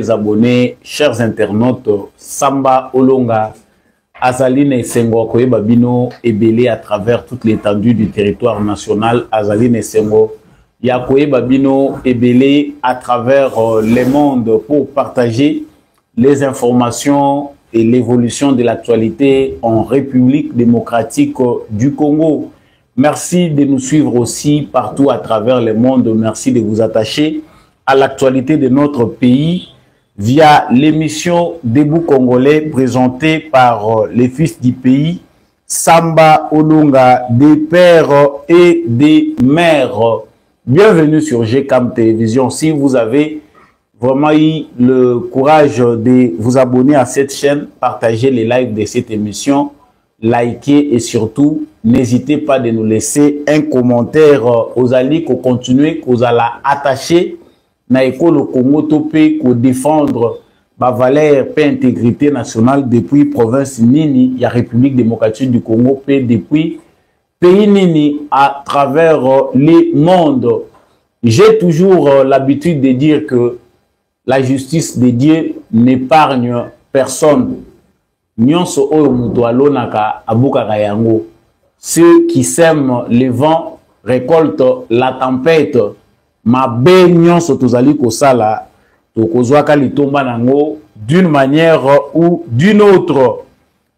fidèles abonnés, chers internautes, Samba Olonga, Azaline Sengo Koyeba Bino Ebele à travers toute l'étendue du territoire national. Azaline Sengo Yakoyeba Bino Ebele à travers le monde pour partager les informations et l'évolution de l'actualité en République démocratique du Congo. Merci de nous suivre aussi partout à travers le monde. Merci de vous attacher à l'actualité de notre pays via l'émission Debout Congolais présentée par les fils du pays, Samba Olonga, des pères et des mères. Bienvenue sur GCAM Télévision. Si vous avez vraiment eu le courage de vous abonner à cette chaîne, partagez les lives de cette émission, likez et surtout, n'hésitez pas de nous laisser un commentaire aux alliés qu'on continue, qu'on a attaché na école Congo topé qu'on défendre ma valeur et intégrité nationale depuis province Nini, la République démocratique du Congo, depuis pays Nini à travers les mondes. J'ai toujours l'habitude de dire que la justice de Dieu n'épargne personne. Nyonso oyo muto alonaka abukaka yango. Ceux qui sèment le vent récoltent la tempête. Ma nyonso tozali kosala tokozwaka litomba nango d'une manière ou d'une autre.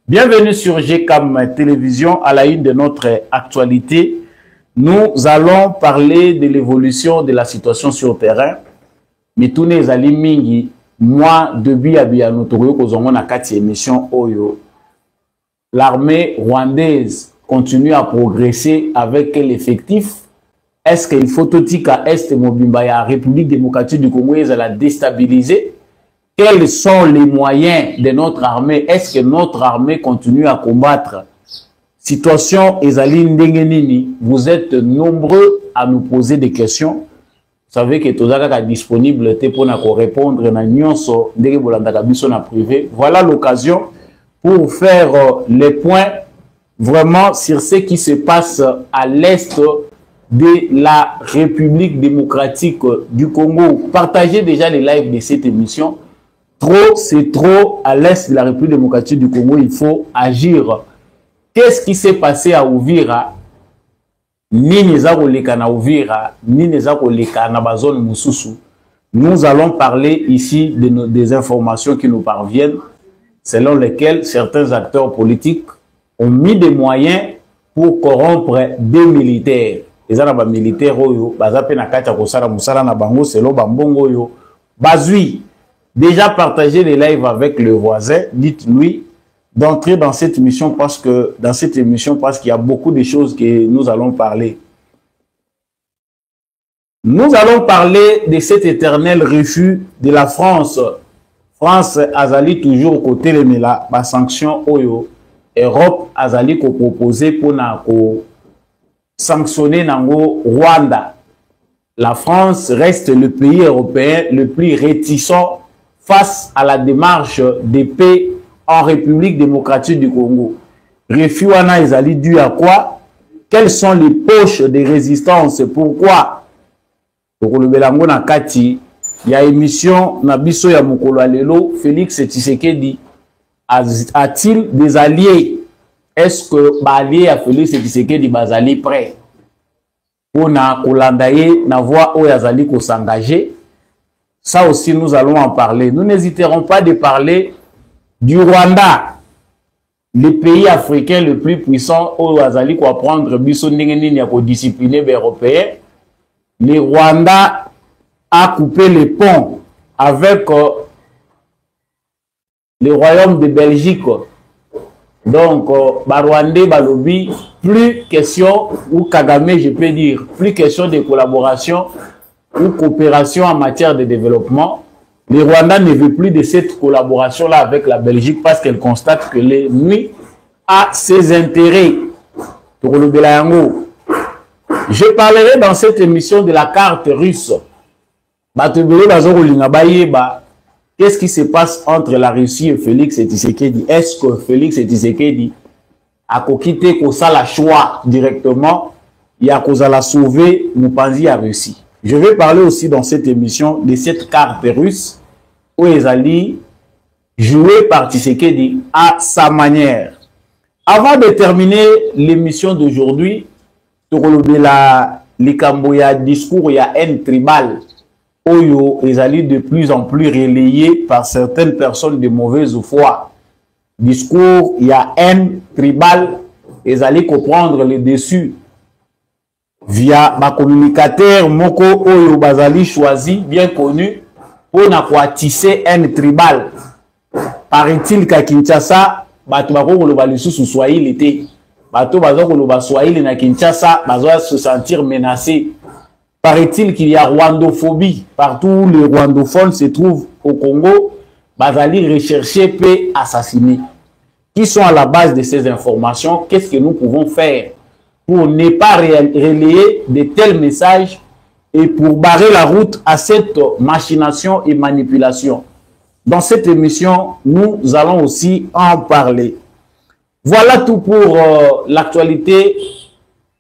Bienvenue sur GCAM Télévision à la une de notre actualité. Nous allons parler de l'évolution de la situation sur le terrain. Mais tous les alliés mingi, moi, depuis Abiyano Togo, kozongo na kati émission Oyo, l'armée rwandaise continue à progresser avec quel effectif? Est-ce qu'il faut tout dire qu'à Est Mobimba, la République démocratique du Congo, elle a déstabilisé? Quels sont les moyens de notre armée? Est-ce que notre armée continue à combattre? Situation Ezali Ndengenini, vous êtes nombreux à nous poser des questions. Vous savez que tout ça est disponible pour répondre à nyonso ndenge bolandaka biso na privé. Voilà l'occasion pour faire les points vraiment sur ce qui se passe à l'est de la République démocratique du Congo. Partagez déjà les lives de cette émission. Trop, c'est trop à l'est de la République démocratique du Congo. Il faut agir. Qu'est-ce qui s'est passé à Uvira? Ni zako leka na Uvira, ni zako leka na bazone mususu. Nous allons parler ici des informations qui nous parviennent, selon lesquelles certains acteurs politiques ont mis des moyens pour corrompre des militaires. Les arabes militaires, bazape na kacha kosala musala na bango, selo bambongo yo. Bazui, déjà partagé les lives avec le voisin, dites-lui d'entrer dans cette émission parce qu'il y a beaucoup de choses que nous allons parler. Nous allons parler de cet éternel refus de la France. France azali toujours côté de la sanction Oyo. Europe azali ko proposer pour na ko sanctionner nango Rwanda. La France reste le pays européen le plus réticent face à la démarche de paix en République démocratique du Congo. Refus wana ezali dû à quoi? Quelles sont les poches de résistance? Pourquoi? Pour le belango na kati, il y a émission na biso ya mokolo alelo, Félix Tshisekedi a-t-il des alliés? Est-ce que ba alliés à Félix Tshisekedi bazali prêt pour na kolandaye na voix oyo azali ko s'engager? Ça aussi nous allons en parler. Nous n'hésiterons pas de parler du Rwanda, le pays africain le plus puissant où Azali ko apprendre biso ndenge nini ya ko discipliner les Européens. Le Rwanda a coupé les ponts avec le royaume de Belgique. Donc, Rwandais, Balobi, plus question, ou Kagame, je peux dire, plus question de collaboration ou coopération en matière de développement. Le Rwanda ne veut plus de cette collaboration-là avec la Belgique parce qu'elle constate que les nuits a ses intérêts. Je parlerai dans cette émission de la carte russe. Qu'est-ce qui se passe entre la Russie et Félix Tshisekedi? Est-ce que Félix Tshisekedi a quitté la choix directement? Il a la sauver Mupanzi à Russie. Je vais parler aussi dans cette émission de cette carte russe où ezali joué par Tshisekedi à sa manière. Avant de terminer l'émission d'aujourd'hui, Tokolobela likambo ya discours ya haine tribale oyo ezali de plus en plus relayé par certaines personnes de mauvaise foi. Discours ya haine tribale ezali comprendre le dessus via ma communicateur moko oyo bazali choisi bien connu pour na kwa tisser haine tribale. Paraît-il qu'à Kinshasa bato bako loba lisusu Swahili te. Bato bazako loba Swahili na Kinshasa bazo se sentir menacés. Paraît-il qu'il y a rwandophobie. Partout les rwandophones se trouvent au Congo, bazali rechercher et assassiner. Qui sont à la base de ces informations? Qu'est-ce que nous pouvons faire pour ne pas relayer de tels messages et pour barrer la route à cette machination et manipulation? Dans cette émission, nous allons aussi en parler. Voilà tout pour l'actualité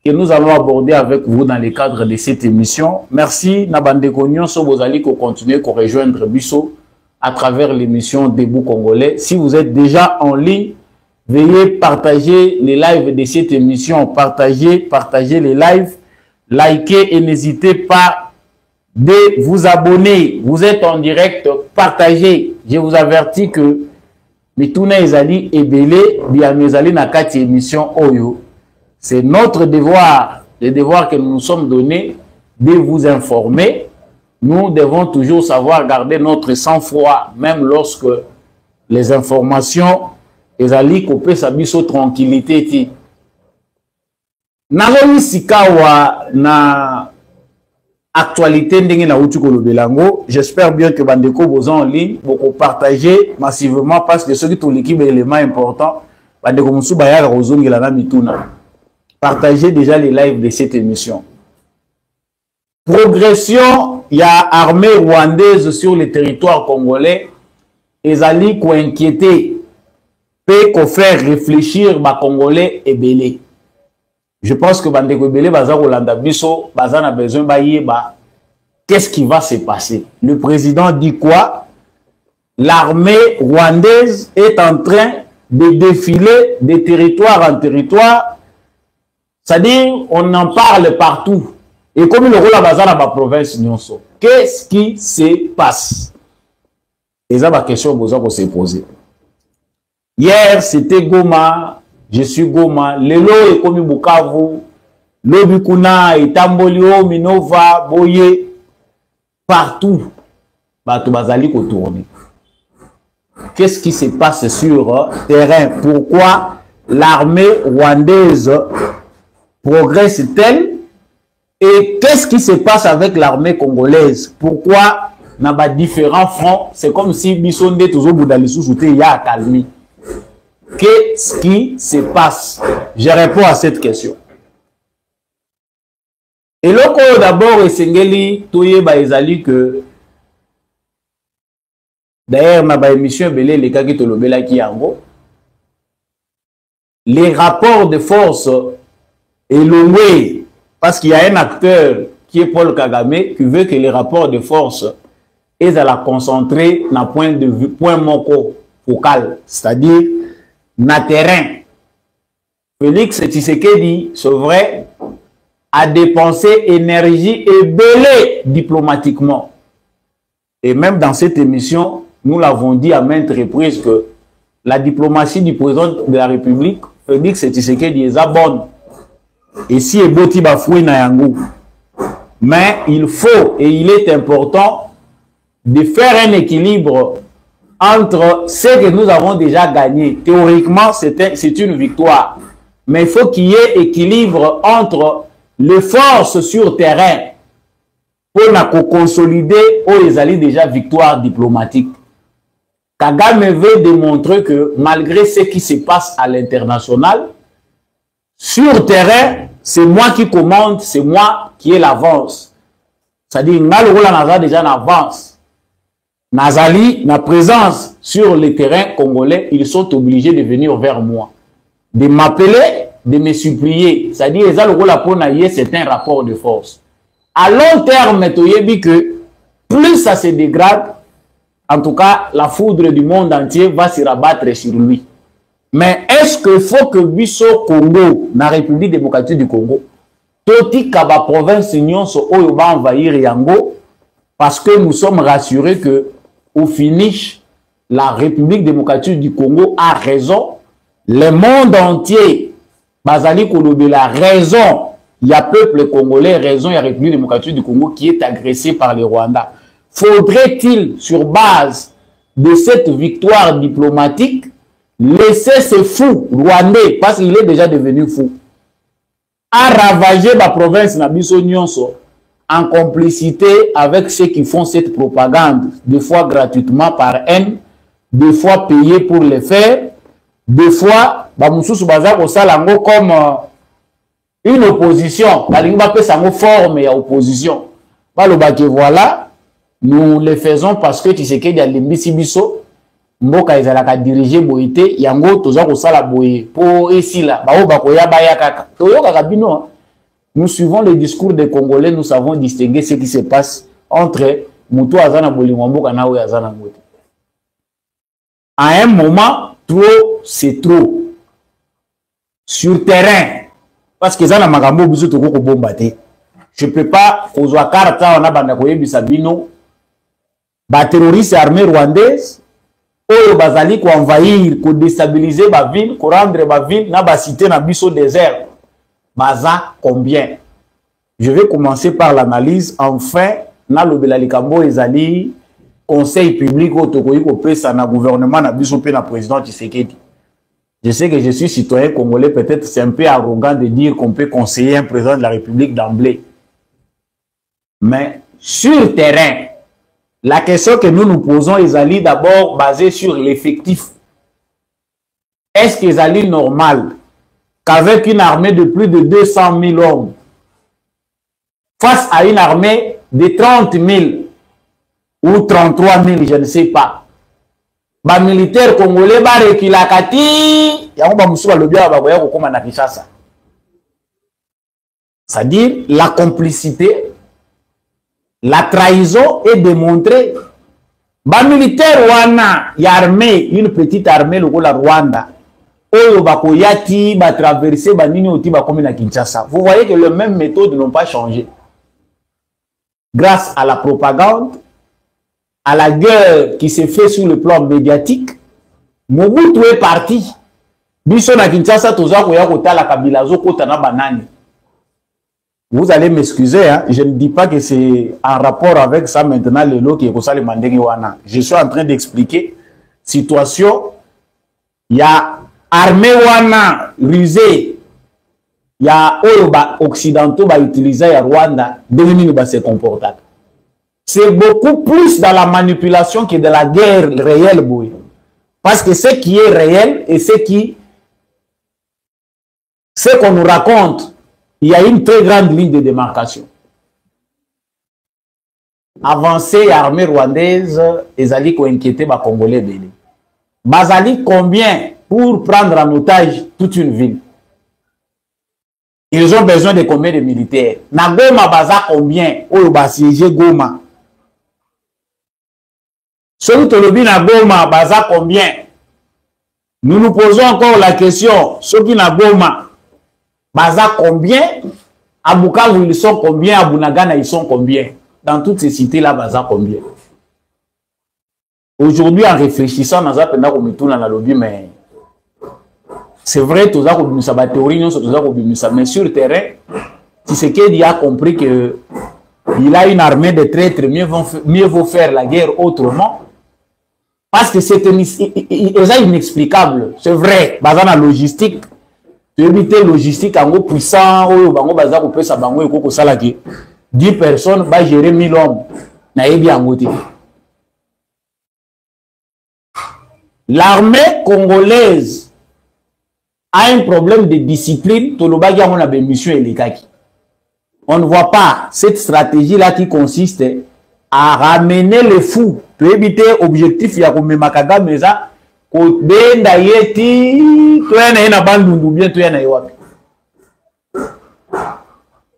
que nous allons aborder avec vous dans le cadre de cette émission. Merci Nabande Kognon, Sobozali, qu'on continue, qu'on rejoindre Bisso à travers l'émission Debout Congolais. Si vous êtes déjà en ligne, veuillez partager les lives de cette émission. Partagez les lives, likez et n'hésitez pas de vous abonner. Vous êtes en direct, partagez. Je vous avertis que Mituna Ezali Ebele, Biamezali Nakati émission Oyo. C'est notre devoir, le devoir que nous nous sommes donnés de vous informer. Nous devons toujours savoir garder notre sang-froid, même lorsque les informations Ezali Kopé Sabiso tranquillité. Naromi Sikawa na actualité ndenge na utu kolobelango. J'espère bien que bandeko boza en ligne beaucoup partager massivement parce que ceux qui ont l'équipe élément important bandeko musu bayaka kozongela na mituna. Partagez déjà les lives de cette émission. Progression, il y a armée rwandaise sur le territoire congolais. Ezali ko inquiéter peut qu'on faire réfléchir ba Congolais et belé. Je pense que bandeko belé baza Rolanda Bisso baza na besoin ba yeba qu'est-ce qui va se passer. Le président dit quoi? L'armée rwandaise est en train de défiler de territoire en territoire. C'est-à-dire, on en parle partout. Et comme le rôle à Bazar dans la province, qu'est-ce qui se passe? Et ça, ma question que se poser. Hier, c'était Goma. Je suis Goma. Lelo est comme Bukavu. Lobikuna, Itambolio, Minova, Boye. Partout. Bato Bazali ko tourne. Qu'est-ce qui se passe sur terrain? Pourquoi l'armée rwandaise progresse-t-elle? Et qu'est-ce qui se passe avec l'armée congolaise? Pourquoi dans les différents fronts, c'est comme si Bissonde toujours Boudalissou souté il y a calmi. Qu'est-ce qui se passe? Je réponds à cette question. Et là, d'abord, Sengeli, Toyeba Ezali que d'ailleurs, dans l'émission Belé, les cas qui te l'obéla qui yango, les rapports de force et loué, parce qu'il y a un acteur qui est Paul Kagame qui veut que les rapports de force aient à la concentrer dans point de vue, point moko focal, c'est-à-dire dans terrain. Félix Tshisekedi, c'est vrai, a dépensé énergie et belé diplomatiquement. Et même dans cette émission, nous l'avons dit à maintes reprises que la diplomatie du président de la République, Félix Tshisekedi, est bonne. Et si Eboti Bafoui na yango. Mais il faut et il est important de faire un équilibre entre ce que nous avons déjà gagné. Théoriquement, c'est une victoire. Mais il faut qu'il y ait équilibre entre les forces sur terrain pour consolider où ils allaient déjà victoire diplomatique. Kagame veut démontrer que malgré ce qui se passe à l'international, sur terrain, c'est moi qui commande, c'est moi qui ai l'avance. C'est-à-dire, Nalrola déjà en avance. Nazali, na présence sur le terrain congolais, ils sont obligés de venir vers moi. De m'appeler, de me supplier. C'est-à-dire, c'est un rapport de force. À long terme, tu que plus ça se dégrade, en tout cas, la foudre du monde entier va se rabattre sur lui. Mais est-ce qu'il faut que Bisso Congo, la République démocratique du Congo, Toti Kaba province nyonso oyo va envahir Yango, parce que nous sommes rassurés que au finish, la République démocratique du Congo a raison. Le monde entier, Bazali Kolobe, la raison. Il y a peuple congolais, raison, il y a République démocratique du Congo qui est agressée par les Rwandais. Faudrait-il, sur base de cette victoire diplomatique, laisser ce fou rwandais, parce qu'il est déjà devenu fou, à ravager la province Nabiso Nyonso en complicité avec ceux qui font cette propagande, des fois gratuitement par haine, des fois payés pour le faire, des fois, Bamoussous Bazar au Salango comme une opposition, la ligne va sa forme et opposition. Voilà, nous le faisons parce que tu sais qu'il y a l'Imbisi Bisso, Mboka ezalaka diriger boité, yango toza ko sala boye pour ici là, ba bakoya baya kaka. Toyoka kabino. Nous suivons le discours des Congolais, nous savons distinguer ce qui se passe entre Moutou Azana Bolingo Mboka na Oya Azana Ngote. À un moment, trop c'est trop. Sur terrain, parce que Zana Magambo biso toko ko bombarder. Je peux pas kozwa karta on a banda ko yebisa bino ba terroristes armés rwandaises oyo bazali ko envahir, ko déstabiliser ba ville, ko rendre ba ville na ba cité na biso désert. Baza combien? Je vais commencer par l'analyse. Enfin, na lobela likambo ezali conseil public au tokoyi ko pesa na gouvernement na biso pe na président Tshisekedi. Je sais que je suis citoyen congolais, peut-être c'est un peu arrogant de dire qu'on peut conseiller un président de la République d'emblée. Mais sur terrain, la question que nous nous posons est d'abord basée sur l'effectif. Est-ce qu'il est normal qu'avec une armée de plus de 200 000 hommes, face à une armée de 30 000 ou 33 000, je ne sais pas, les militaires congolais ba rekila kati yango ba musuba lobia ba boya kokoma na Kinshasa. C'est-à-dire la complicité, la trahison est démontrée. Les militaires wana y armée, une petite armée lokola Rwanda. Oyo bakoyati ba traverser ba nini oti ba komi na Kinshasa. Vous voyez que les mêmes méthodes n'ont pas changé. Grâce à la propagande, à la guerre qui s'est fait sur le plan médiatique, Mobutu est parti. Biso na Kinshasa toza koya kotala Kabila zo kota na banani. Vous allez m'excuser, hein? Je ne dis pas que c'est en rapport avec ça maintenant le lot qui est kosali mandenge wana. Je suis en train d'expliquer situation. Il y a armée wana rusée. Il y a occidentaux ba utiliser ya Rwanda devenu ba se comporter. C'est beaucoup plus dans la manipulation que dans la guerre réelle, boy. Parce que ce qui est réel et ce qu'on nous raconte, il y a une très grande ligne de démarcation. Avancée armée rwandaise, ezali ko inquiéter ba Congolais belé. Bazali combien pour prendre en otage toute une ville? Ils ont besoin de combien de militaires? Na Goma baza combien? Oyo ba siéger Goma. Celui qui le na Goma, baza combien? Nous nous posons encore la question. Ceux qui na Goma, baza combien? À Bukavu, ils sont combien? À Bunagana, ils sont combien? Dans toutes ces cités-là, baza combien? Aujourd'hui, en réfléchissant, nous avons lobby, mais c'est vrai, tout ça, mais sur le terrain, Tshisekedi a compris que il a une armée de traîtres, mieux vaut faire la guerre autrement. Parce que c'est inexplicable. C'est vrai. Dans la logistique, tu éviter logistique en gros puissant, 10 personnes va gérer 1000 hommes. L'armée congolaise a un problème de discipline. On ne voit pas cette stratégie-là qui consiste à ramener les fous. Pour éviter l'objectif, il y a comme Makaga, mais ça,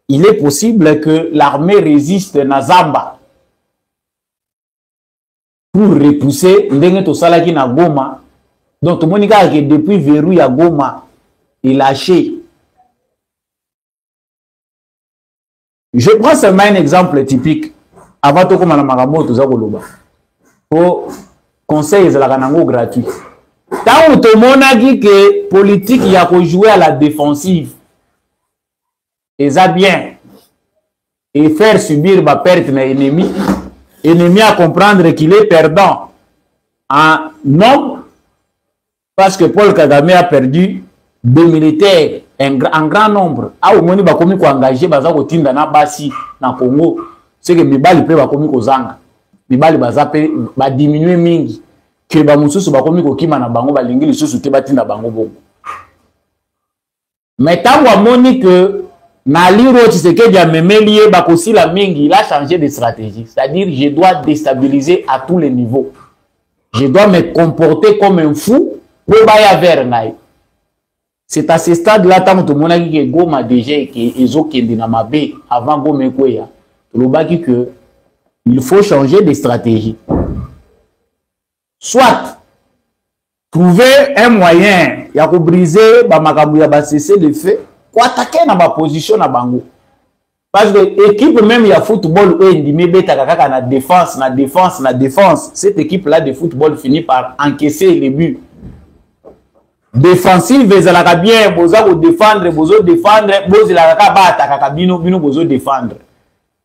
il est possible que l'armée résiste à Zamba. pour repousser ndenge to salaki na Goma. Donc tout le monde que depuis verrou ya Goma est lâché. Je prends seulement un exemple typique avant de commencer à marambo tout ça koloba. Pour conseil de la kanango gratuit. Tant tout le monde que politique y a jouer à la défensive. Et ça bien. Et faire subir ma perte à l'ennemi. Ennemi à comprendre qu'il est perdant en nombre parce que Paul Kagame a perdu des militaires en grand nombre. Ah, au moins, il va commis quoi engager, baza ko tinda na basi na Congo. C'est que mibali pe va commis ko zanga. Mibali baza pe ba diminuer mingi. Que ba mususu ba commis ko kima na bango ba lingi lisusu te ba tinda bango bongo. Mais tant wa moni que na liro Tshisekedi a même lié bakosi la mingi, il a changé de stratégie. C'est-à-dire, je dois déstabiliser à tous les niveaux. Je dois me comporter comme un fou pour baya vers naï. C'est à ce stade-là, tant que tout le monde a dit que Goma déjà et que Ezo Kendi na mabe avant Goma Kweya, le baki que il faut changer de stratégie. Soit trouver un moyen, il y a que briser, bamakabu ya ba cesser le fait. Pour attaquer dans ma position na bango. Parce que l'équipe même il y a football na défense, na défense, na défense. Cette équipe là de football finit par encaisser les buts. Défensive ezalaka bien, bozo défendre, bozo ezalaka ba attaquer bino bozo défendre.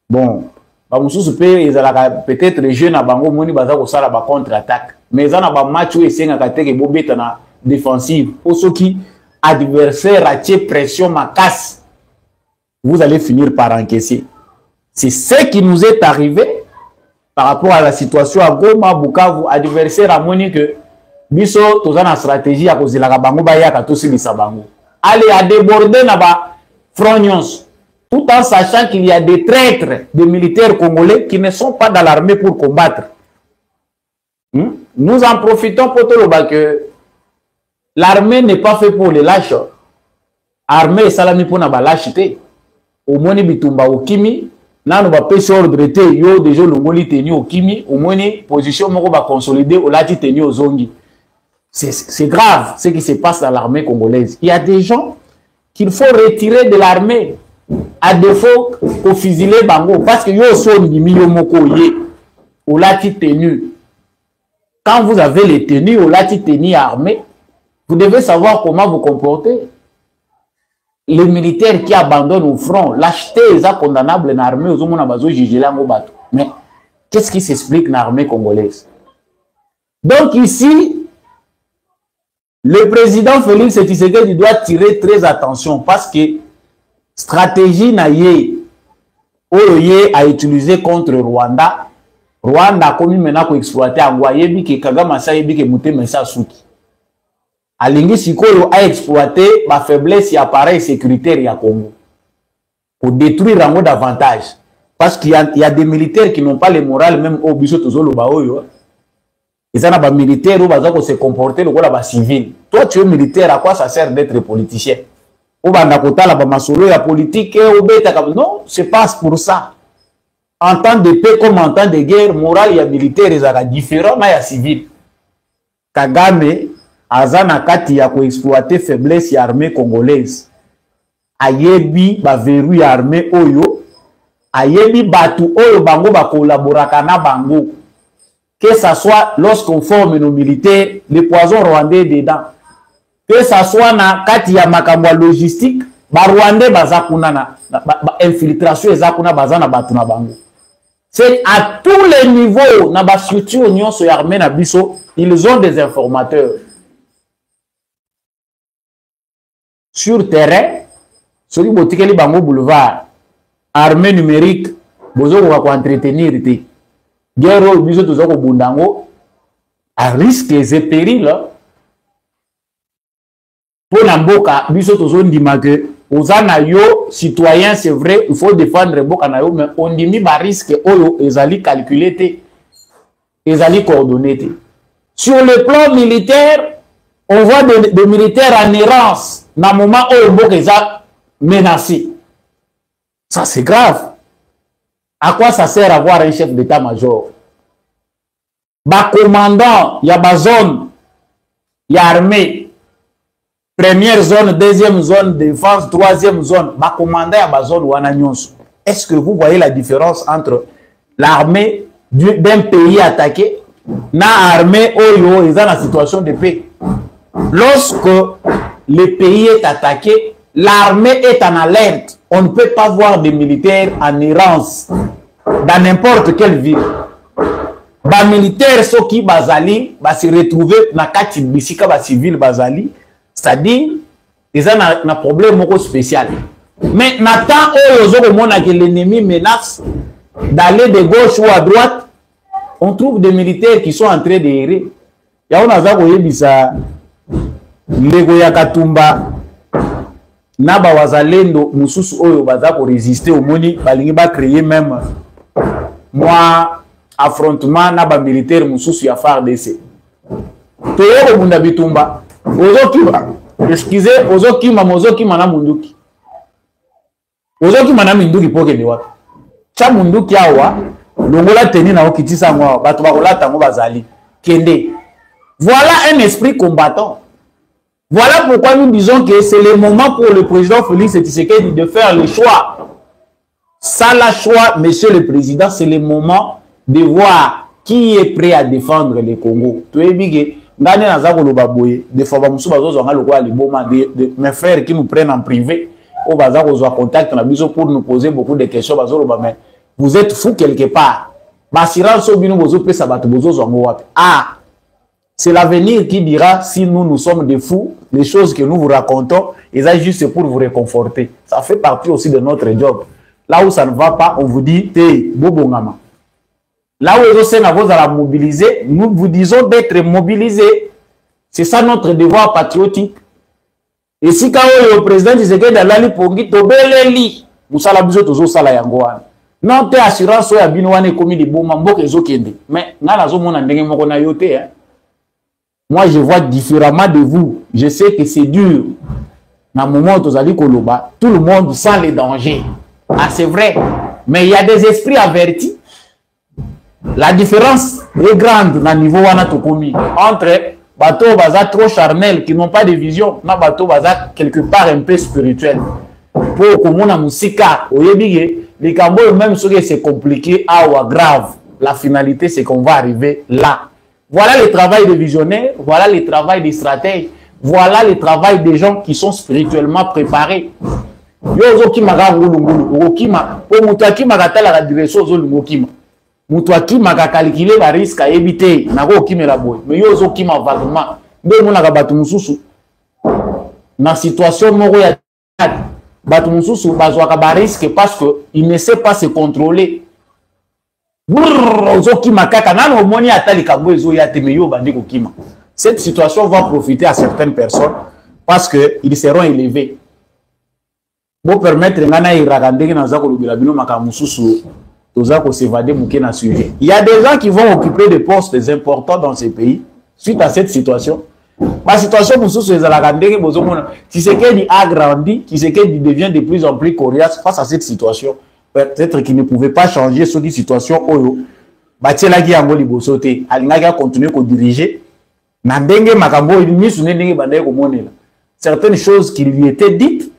Bon, ba mususu pe ezalaka peut-être jeune na bango moni baza ko sala ba contre-attaque. Mais ezana ba match où esengaka teke bobeta na défensive. Pour ceux qui adversaire a tiré pression ma casse, vous allez finir par encaisser. C'est ce qui nous est arrivé par rapport à la situation à Goma, Bukavu. Adversaire a moni que biso toza na stratégie à cause de la bango baya katosi lisabango. Allez à déborder na ba fronyons, tout en sachant qu'il y a des traîtres, des militaires congolais qui ne sont pas dans l'armée pour combattre. Nous en profitons pour tout le bas que l'armée n'est pas fait pour les lâches. L'armée est salami pour na lâcheté. Au moins, bitumba au kimi, là nous va pêcher ordre te yo déjà longoli tenu au kimi, au moins position moko va consolider au lati tenu aux zongi. C'est grave ce qui se passe dans l'armée congolaise. Il y a des gens qu'il faut retirer de l'armée à défaut au fusiler bango parce que yo son yo moko ye au lati tenu. Quand vous avez les tenues au lati tenu armée, vous devez savoir comment vous comporter. Les militaires qui abandonnent au front, l'acheter est condamnable dans l'armée, aux hommes bazo juger là bateau. Mais qu'est-ce qui s'explique dans l'armée congolaise? Donc ici, le président Félix Tshisekedi doit tirer très attention parce que stratégie naïe Oye a utilisé contre Rwanda. Rwanda a commis maintenant pour exploiter Angoyebi que Kagame a saïbi que Mouté Messa Souki. Alingi Sikoyo a exploité ma faiblesse et appareil sécuritaire à Congo pour détruire Rango davantage. Parce qu'il y a des militaires qui n'ont pas le moral, même au biso tozolo baoyo. Ils ont des militaires qui se comporter comme civil. Toi, tu es militaire, à quoi ça sert d'être politicien? Ou la politique, non, c'est pas pour ça. En temps de paix comme en temps de guerre, moral, il y a militaire, ils sont différents, mais il y a civil. Kagame, Azana kati ya ko exploiter faiblesse ya armée congolaise. Ayebi ba verrouille armée oyo, ayebi batu oyo bango ba collaboraka na bango. Que ça soit lorsqu'on forme nos militaires, les poisons rwandais dedans. Que ça soit na kati ya makambo logistique, ba rwandais bazakuna na infiltration ezakuna bazana batu na bango. C'est à tous les niveaux na ba structure union so armée na biso, ils ont des informateurs. Sur terrain, celui qui est bango boulevard, armée numérique, bozo ko entretenir te. Guerre biso tozo ko bundango à risque et péril. Pour namboka biso tozo ndima que ozana yo citoyen c'est vrai, il faut défendre boka na yo mais on dimi ba risque oyo ezali calculé te. Ezali coordonné te. Sur le plan militaire, on voit des militaires en errance. Dans le moment où Mboka est menacé. Ça, c'est grave. À quoi ça sert d'avoir un chef d'état-major? ba commandant ya ba zone ya armée, première zone, deuxième zone, défense, troisième zone, ba commandant ya ba zone wana nyonso. Est-ce que vous voyez la différence entre l'armée d'un pays attaqué na armée oyo est dans la situation de paix? Lorsque le pays est attaqué, l'armée est en alerte. On ne peut pas voir des militaires en errance dans n'importe quelle ville. Les militaires ceux qui bazali va se retrouver dans kati bisika ba civil bazali, c'est-à-dire ils ont un problème spécial. Mais Nathan que l'ennemi menace d'aller de gauche ou à droite, on trouve des militaires qui sont en train d'errer. Il y a un Lego ya Katumba Naba wazalendo mususu oyo baza ko résister au moni balingi ba créer même moi affrontement naba militaire mususu ya FARDC. Toyo bunda bitumba ozokima excusez ozokima mozokima na munduki. Ozokima na munduki poke ni wapi? Cha munduki awa longola teni na okitisa ngwa bato bakolata ngo bazali kende. Voilà un esprit combattant. Voilà pourquoi nous disons que c'est le moment pour le président Félix Tshisekedi de faire le choix. Ça, le choix, monsieur le président, c'est le moment de voir qui est prêt à défendre le Congo. Tu es bigé. Des fois, mes frères qui nous prennent en privé, au contact pour nous poser beaucoup de questions. Vous êtes fous quelque part. Ah! C'est l'avenir qui dira si nous sommes des fous, les choses que nous vous racontons, et ça juste pour vous réconforter. Ça fait partie aussi de notre job. Là où ça ne va pas, on vous dit, t'es bobongama. Là où vous allez mobiliser, nous vous disons d'être mobilisés. C'est ça notre devoir patriotique. Et si quand le président disait que dans pongi tobeleli, vous savez besoin de sala yangoan. Non, t'es assurance ya binouane commis des bons mambo que zokende. Mais n'a zo mona ndenge moko na yote hein. Moi, je vois différemment de vous. Je sais que c'est dur. Dans le moment où vous allez Koloba, tout le monde sent les dangers. Ah, c'est vrai. Mais il y a des esprits avertis. La différence est grande dans le niveau entre bateaux baza trop charnels qui n'ont pas de vision, et bateaux baza quelque part un peu spirituel. Pour que mon musika, les cambois même ce que c'est compliqué, grave. La finalité, c'est qu'on va arriver là. Voilà le travail des visionnaires, voilà le travail des stratèges, voilà le travail des gens qui sont spirituellement préparés. Yozo ki maga ngulungulu, okima, po mutaki magatala la direction zo lungokima. Mutaki maga calculer ba risque à éviter, nako okimela boy. Mais yozo kima vaguement, nde mona ka batu mususu. Na situation moko ya batu mususu bazwa ka ba risque parce que il ne sait pas se contrôler. Cette situation va profiter à certaines personnes parce qu'ils seront élevés. Pour permettre il y a des gens qui vont occuper des postes importants dans ces pays suite à cette situation. La situation Tshisekedi a grandi, Tshisekedi devient de plus en plus coriace face à cette situation. Peut-être qu'il ne pouvait pas changer sur des situations où Batielaki Yango Libosote, Alingaka continuer à diriger. Nandenge Makambo, certaines choses qui lui étaient dites,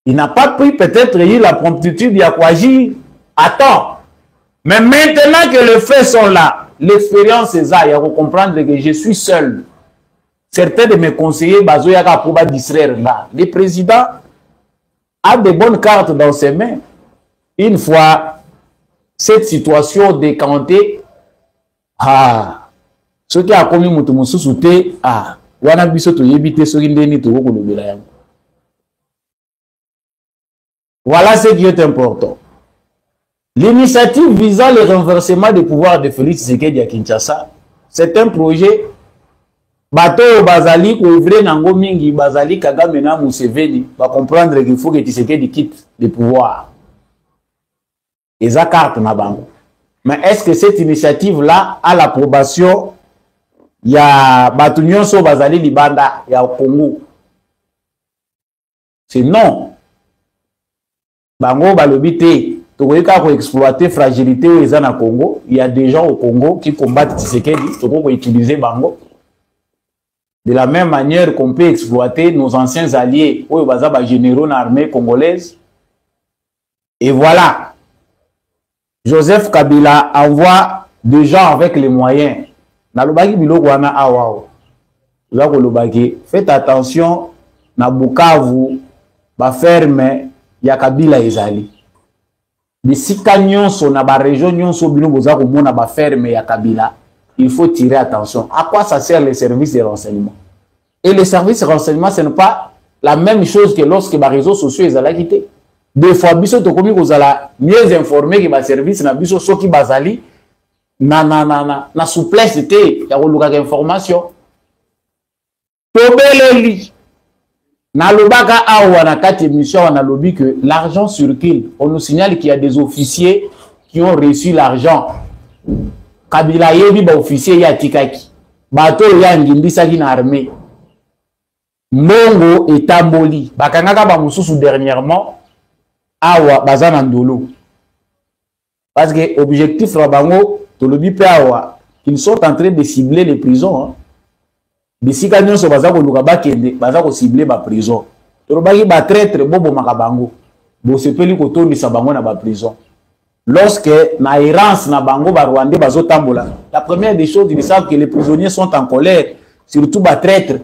il n'a pas pris peut-être la promptitude d'agir à temps. Mais maintenant que les faits sont là, l'expérience est là, il faut comprendre que je suis seul. Certains de mes conseillers, Bazoyaka pour distraire là. Les présidents a de bonnes cartes dans ses mains. Une fois cette situation décantée, ce qui a commis Moutoumousou Souté, voilà ce qui est important. L'initiative visant le renversement des pouvoirs de Félix Tshisekedi à Kinshasa, c'est un projet bateau Bazali, Ouvre Nango Mingi, Bazali, Kagame na Museveni, va comprendre qu'il faut que Tshisekedi quitte le pouvoir. Et ça carte na bango. Mais est-ce que cette initiative-là a l'approbation? Il y a Batunion so Bazali Libanda, il y a au Congo. C'est non. Bango balobité, tu peux exploiter fragilité où ils sont au Congo. Il y a des gens au Congo qui combattent Tshisekedi, tu peux utiliser Bango. De la même manière qu'on peut exploiter nos anciens alliés, où ils sont généraux dans l'armée congolaise. Et voilà. Joseph Kabila envoie des gens avec les moyens. Faites attention, na Bukavu, ba ferme ya Kabila ezali. Bisika nyonso na ba région nyonso bino boza ko mona ba ferme ya Kabila, il faut tirer attention. À quoi ça sert les services de renseignement? Et les services de renseignement, ce n'est pas la même chose que lorsque les réseaux sociaux ezala quitté. Des fois, biso to komi kozala mieux informé que ba service na biso soki bazali na souplesse te ya ko luka information. Tobeleli na lobaka awa na kati émission on a lobby que l'argent circule. On nous signale qu'il y a des officiers qui ont reçu l'argent. Kabila yebi ba officier ya tikaki. Bato ya ngimbisaki na armée. Mbongo etamboli. Bakangaka ba mususu dernièrement awa bazana ndolo. Parce que objectif rabango to lobby pe awa qu'ils sont en train de cibler les prisons. Hein. Bisika nyonso baza ko luka bakende baza ko cibler ba prison. To baki ba traître bobo makabango. Bo sepeli ko tondisa bango na ba prison. Lorsque na errance na bango ba Rwandais bazo tambola. La première des choses, ils savent que les prisonniers sont en colère, surtout ba traître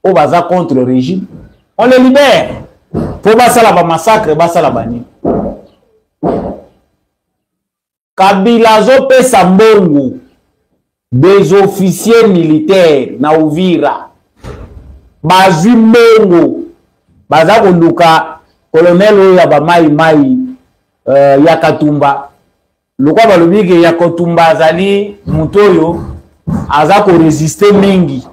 au baza contre le régime. On les libère. Pour basala ba massacre basala bani. Kabila zo pesa mbongo des officiers militaires na Uvira bazwi mbongo baza koluka colonel oyo ya ba mai ya Katumba lokwa balobi ke ya Katumba azali mutoyo aza ko résister mingi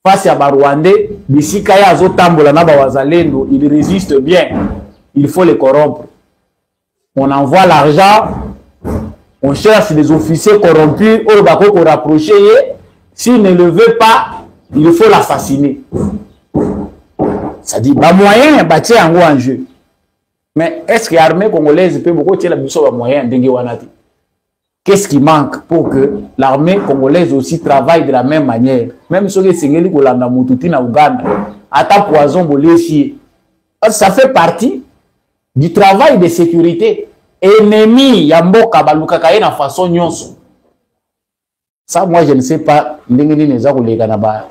face à ba Rwandais bisika ya azotambola na ba wazalendo, il résiste bien, il faut les corrompre. On envoie l'argent. On cherche des officiers corrompus, au bako ko rapprocher. S'il ne le veut pas, il faut l'assassiner. Ça dit, bah moyen, bah tiens en jeu. Mais est-ce que l'armée congolaise peut beaucoup tirer la biso ba moyen dengue wanati? Qu'est-ce qui manque pour que l'armée congolaise aussi travaille de la même manière? Même si on est singeli ko landa mututi na Uganda, ata poison bolesi. Ça fait partie du travail de sécurité. Ennemi ya mboka balukaka ye na façon nyonso. Ça moi je ne sais pas ndengeni neza kolega na ba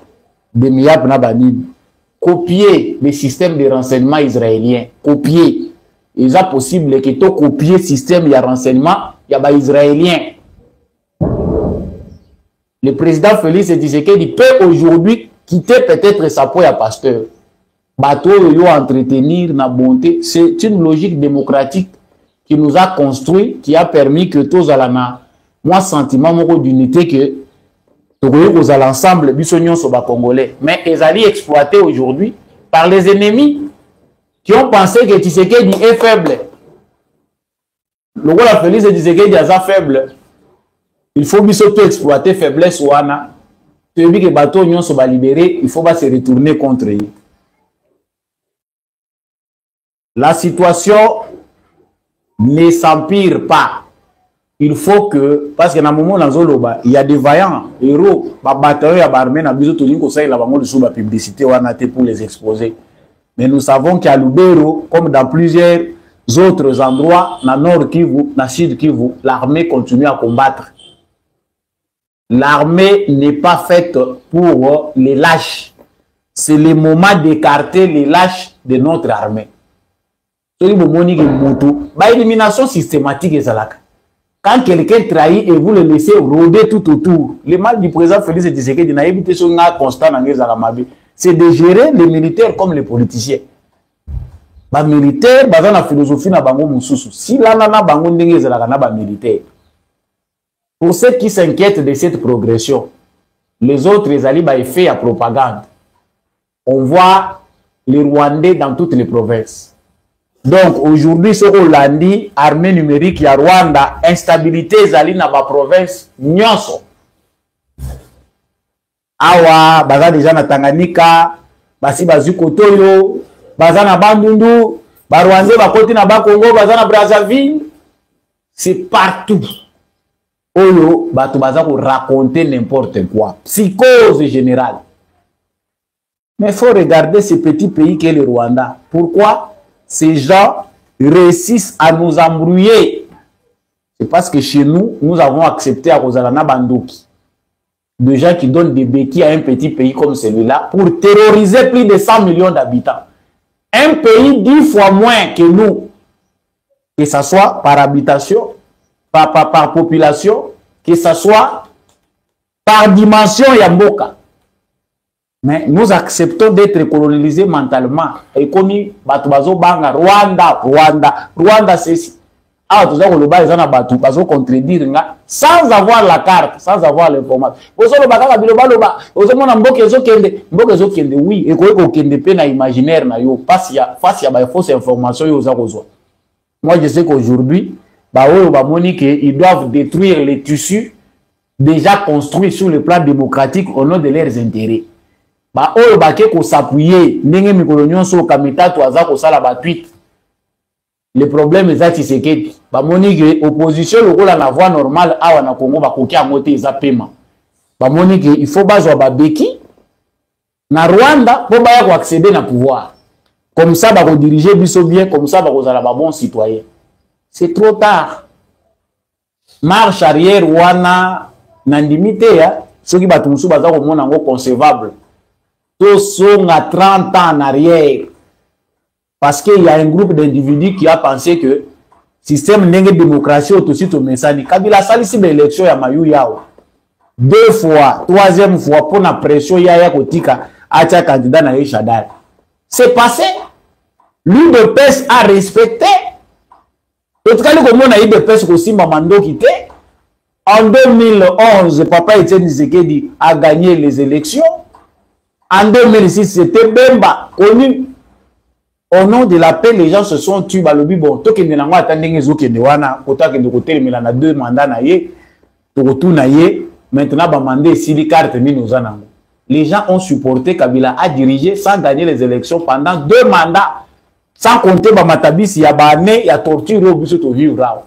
demiap na banini. Copier les systèmes de renseignement israéliens, copier. Il est possible que to copier système de renseignement ya ba israélien. Le président Félix Tshisekedi peut aujourd'hui quitter peut-être sa peau à pasteur. Bateau yo entretenir na bonté, c'est une logique démocratique qui nous a construit, qui a permis que tous alana, moi sentiment d'unité que tous à l'ensemble bisognon soba congolais, mais ils allaient exploiter aujourd'hui par les ennemis qui ont pensé que Tshisekedi est faible. Le roi la Félix Tshisekedi est faible. Il faut bisoto exploiter faiblesse ouana. Tu dis que bateau nyon soba libéré, il faut pas se retourner contre eux. La situation ne s'empire pas. Il faut que, parce que dans le moment où il y a des vaillants, héros, bataillons à l'armée, na biso tout ko ça la bango de sous la publicité pour les exposer. Mais nous savons qu'à Lubero, comme dans plusieurs autres endroits, dans Nord Kivu, dans Sud Kivu, l'armée continue à combattre. L'armée n'est pas faite pour les lâches. C'est le moment d'écarter les lâches de notre armée. Élimination systématique et salaka. Quand quelqu'un trahit et vous le laissez rôder tout autour, le mal du président Félix Tshisekedi n'a évité son constant dans les Alamabi, c'est de gérer les militaires comme les politiciens. Les militaires, basés la philosophie na bango mususu. Si là na bango ndenge zalaka na ba militaire. Pour ceux qui s'inquiètent de cette progression, les autres les alliés ba effet à propagande. On voit les Rwandais dans toutes les provinces. Donc aujourd'hui, ce qu'on l'a dit, armée numérique, il y a Rwanda, instabilité, zali na ba province, nyonso. Awa, baza déjà na Tanganyika, basi bazu Kotoyo, baza na Bandundu, ba Rwandais ba koti na ba Congo baza na Brazzaville, c'est partout. Oyo bato baza ko raconter n'importe quoi, psychose générale. Mais il faut regarder ce petit pays qu'est le Rwanda. Pourquoi ces gens réussissent à nous embrouiller? C'est parce que chez nous, nous avons accepté à Rosalana Bandoki, des gens qui donnent des béquilles à un petit pays comme celui-là pour terroriser plus de 100 millions d'habitants. Un pays 10 fois moins que nous, que ce soit par habitation, par population, que ce soit par dimension Yamboka. Mais nous acceptons d'être colonisés mentalement. Et comme Batubazo Banga, Rwanda, c'est ici. Ah, tout ça, le bas, ils ont battu, parce qu'on contredire, sans avoir la carte, sans avoir l'information. Vous savez, oui, et quoi qu'il y ait imaginaire, face à la fausse information, moi, je sais qu'aujourd'hui, ils doivent détruire les tissus déjà construits sur le plan démocratique au nom de leurs intérêts. Oyo bake ko s'appuyer ndenge mikolo nyonso kamita to aza ko sala ba tweet. Le problème est que Tshisekedi bamoni que opposition lokola na voie normale awa na Congo bakoki amote eza pema. Bamoni que il faut bazwa ba beki na Rwanda pour baya ko accéder na pouvoir. Comme ça ba ko diriger biso bien, comme ça ba ko zala ba bon citoyen. C'est trop tard. Marche arrière wana na limité ya soki batu musu baza ko mona ngo concevable. Tous sont à 30 ans en arrière. Parce qu'il y a un groupe d'individus qui a pensé que le système de démocratie aussi au message. Kabila salisi l'élection ya mayu yao. 2 fois, 3e fois pour la pression ya kotika acha candidat na Yeshadal. C'est passé. L'UDPS a respecté. En tout cas, le monde a UDPS aussi Mamando quitté. En 2011, Papa Etienne Tshisekedi a gagné les élections. En 2006, c'était Bemba, connu. Au nom de la paix, les gens se sont tués. Balobi bon, to kende nango atandenge zo kende wana, kota kende kotel milana 2 mandats na ye, to retour na ye. Maintenant ba mandé sili carte mine ozanango. Les gens ont supporté Kabila a dirigé sans gagner les élections pendant 2 mandats, sans compter ba matabisi ya bané ya torture au biso to vivre là.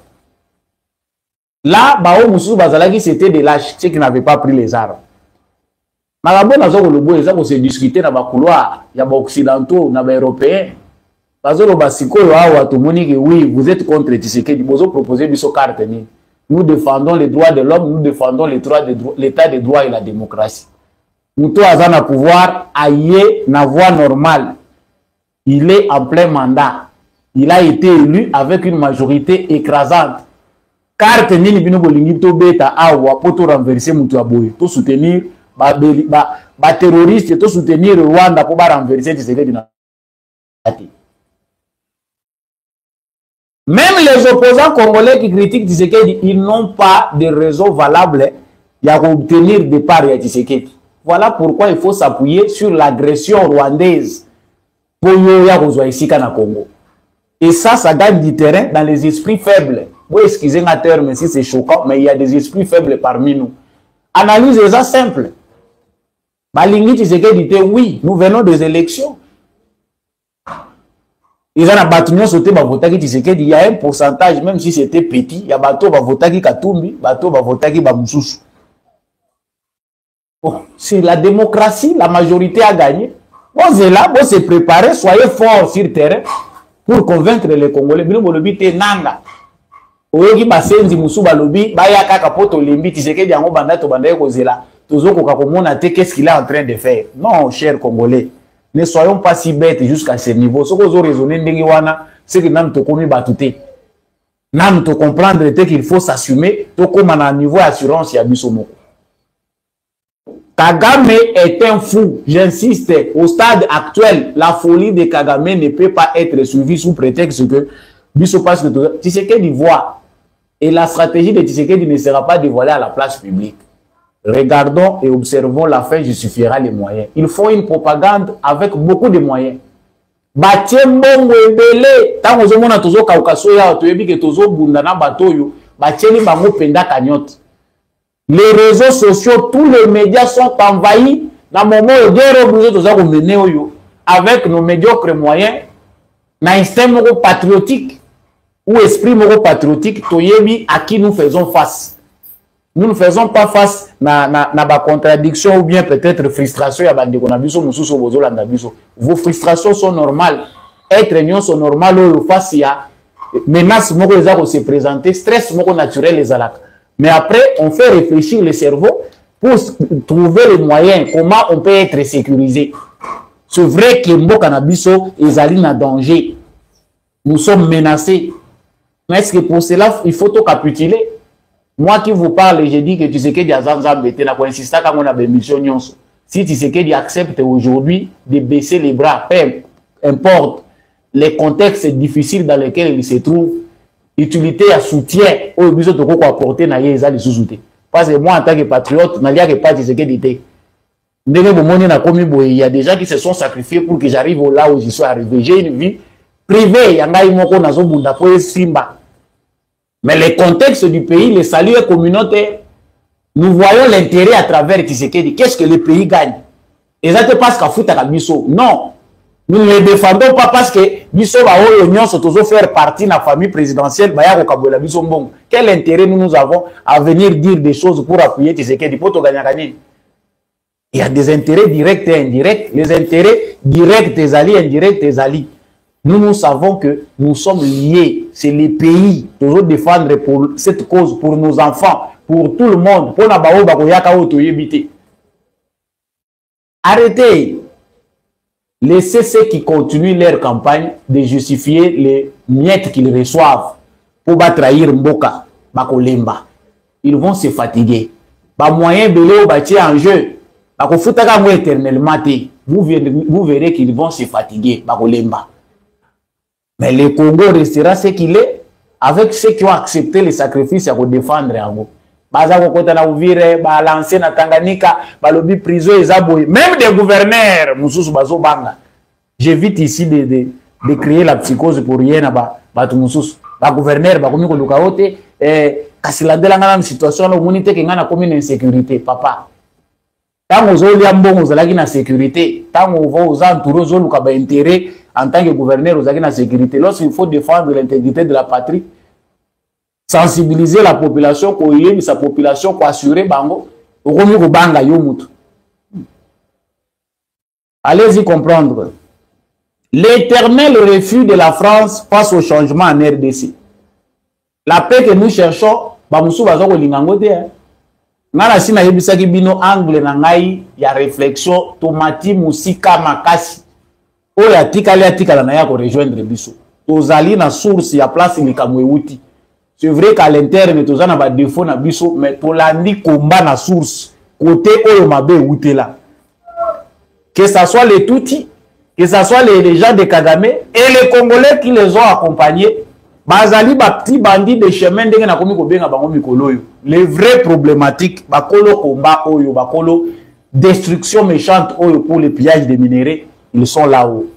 Là, ba o mususu bazalaki c'était des lâches, ceux qui n'avaient pas pris les armes. Malabo nazo ko lobo eza ko se discuter na ba couloir ya ba occidentaux na ba européens. Bazolo basiko yo awa to moni que oui, vous êtes contre Tshisekedi, bozo proposer biso carte ni. Nous défendons les droits de l'homme, nous défendons l'état de droit et la démocratie. Muto azana pouvoir aïe na voie normale. Il est en plein mandat. Il a été élu avec une majorité écrasante. Carte nini bino bolingi to beta awa poto renverser muto aboye, to soutenir ba terroriste, to soutenir Rwanda pour ba renverser Tshisekedi na. Même les opposants congolais qui critiquent Tshisekedi, ils n'ont pas de raison valable d'obtenir des parts à Tshisekedi. Voilà pourquoi il faut s'appuyer sur l'agression rwandaise pour ici au Congo. Et ça gagne du terrain dans les esprits faibles. Vous excusez un terme si c'est choquant, mais il y a des esprits faibles parmi nous. Analyse ça simple. Balingi Tshisekedi dit oui, nous venons des élections. Ils ont battu sauté Bavotaki Tshisekedi. Il y a un pourcentage, même si c'était petit, il y a bateau Bavotaki Katumbi, bateau Bavotaki Bamoussous. Bon, c'est la démocratie, la majorité a gagné. Bon, c'est là, bon, c'est préparé, soyez forts sur le terrain pour convaincre les Congolais. Bino bolobi te nanga. Oyoki basenzi musu balobi, baya kaka poto limbi Tshisekedi yango banda to banda kozela. Tozo koka komona te qu'est-ce qu'il est en train de faire. Non, chers Congolais. Ne soyons pas si bêtes jusqu'à ce niveau. Ce que vous raisonnez, c'est que nous avons battu. Nous avons comprendre qu'il faut s'assumer. Tout comme à un niveau d'assurance, il y a Bissomoko. Kagame est un fou. J'insiste, au stade actuel, la folie de Kagame ne peut pas être suivie sous prétexte que Bissomoko passe que Tshisekedi voit. Et la stratégie de Tshisekedi ne sera pas dévoilée à la place publique. Regardons et observons la fin justifiera les moyens. Ils font une propagande avec beaucoup de moyens. Batiembongo ebele, tant que on a toujours kaukaso ya toyebi que toujours bundana batoyo, batieli bango penda kanyote. Les réseaux sociaux, tous les médias sont envahis. Dans le moment où guerre obligé de mener avec nos médiocres moyens, na instinct moko patriotique ou esprit moko patriotique toyebi à qui nous faisons face. Nous ne faisons pas face na contradiction ou bien peut-être frustration ya bande konabiso mususu bozolanda biso. Vos frustrations sont normales. Être union sont normales au face ya menace moko ezako se présenter, stress moko naturel les alak. Mais après on fait réfléchir le cerveau pour trouver les moyens comment on peut être sécurisé. C'est vrai que mboka na biso ezali na danger. Nous sommes menacés. Mais est-ce que pour cela il faut tout capituler? Moi qui vous parle, je dis que tu sais que Diazanzambe, tu n'as insisté quand on a des missions. Si tu sais que tu acceptes aujourd'hui de baisser les bras, peu importe les contextes difficiles dans lesquels il se trouve, utilité à soutien, au besoin de quoi apporter na yeza les sous-soutés. Parce que moi en tant que patriote, n'a que pas tu sais que d'été. Il y a des gens qui se sont sacrifiés pour que j'arrive là où je suis arrivé. J'ai une vie privée, il y a un simba. Mais le contexte du pays, les saluts communautaires, nous voyons l'intérêt à travers Tshisekedi. Qu'est-ce que le pays gagne? Et ça ne passe qu'à foutre à Bisso. Non. Nous ne les défendons pas parce que Bisso va toujours faire partie de la famille présidentielle. Quel intérêt nous avons à venir dire des choses pour appuyer Tshisekedi? Il y a des intérêts directs et indirects. Les intérêts directs des alliés, indirects des alliés. Nous savons que nous sommes liés. C'est les pays. Toujours défendre pour cette cause, pour nos enfants, pour tout le monde. Pour arrêtez. Laissez ceux qui continuent leur campagne de justifier les miettes qu'ils reçoivent pour trahir Mboka, Bakolemba. Ils vont se fatiguer. Ba moyen belé au bâti en jeu. Éternellement. Vous verrez qu'ils vont se fatiguer. Bakolemba. Mais le Congo restera ce qu'il est avec ceux qui ont accepté les sacrifices à défendre. Même des gouverneurs, j'évite ici de créer la psychose pour rien. Les gouverneurs, une situation une insécurité, papa. Tant que vous avez une sécurité, tant que vous avez un intérêt en tant que gouverneur, vous avez une sécurité. Lorsqu'il faut défendre l'intégrité de la patrie, sensibiliser la population, pour sa population, pour assurer bango, allez-y comprendre. L'éternel refus de la France face au changement en RDC. La paix que nous cherchons, Nana sina yebisaki bino angle na ngai ya réflexion tomati musika makasi oyo atikala na ya ko rejoindre biso tozali na source ya place likamwe wuti. C'est vrai qu'à l'interne tozana ba défaut na biso mais tolandi komba na source côté oyo mabe wuti là, que ça soit les Tutsis, que ça soit les gens de Kagame et les Congolais qui les ont accompagnés. Bazali ba petit bandit de chemin ndenge na komi ko benga bango mikolo yo. Les vraies problématiques bakolo combat oyo bakolo destruction méchante oyo pour le pillage des minéraux, ils sont là-haut.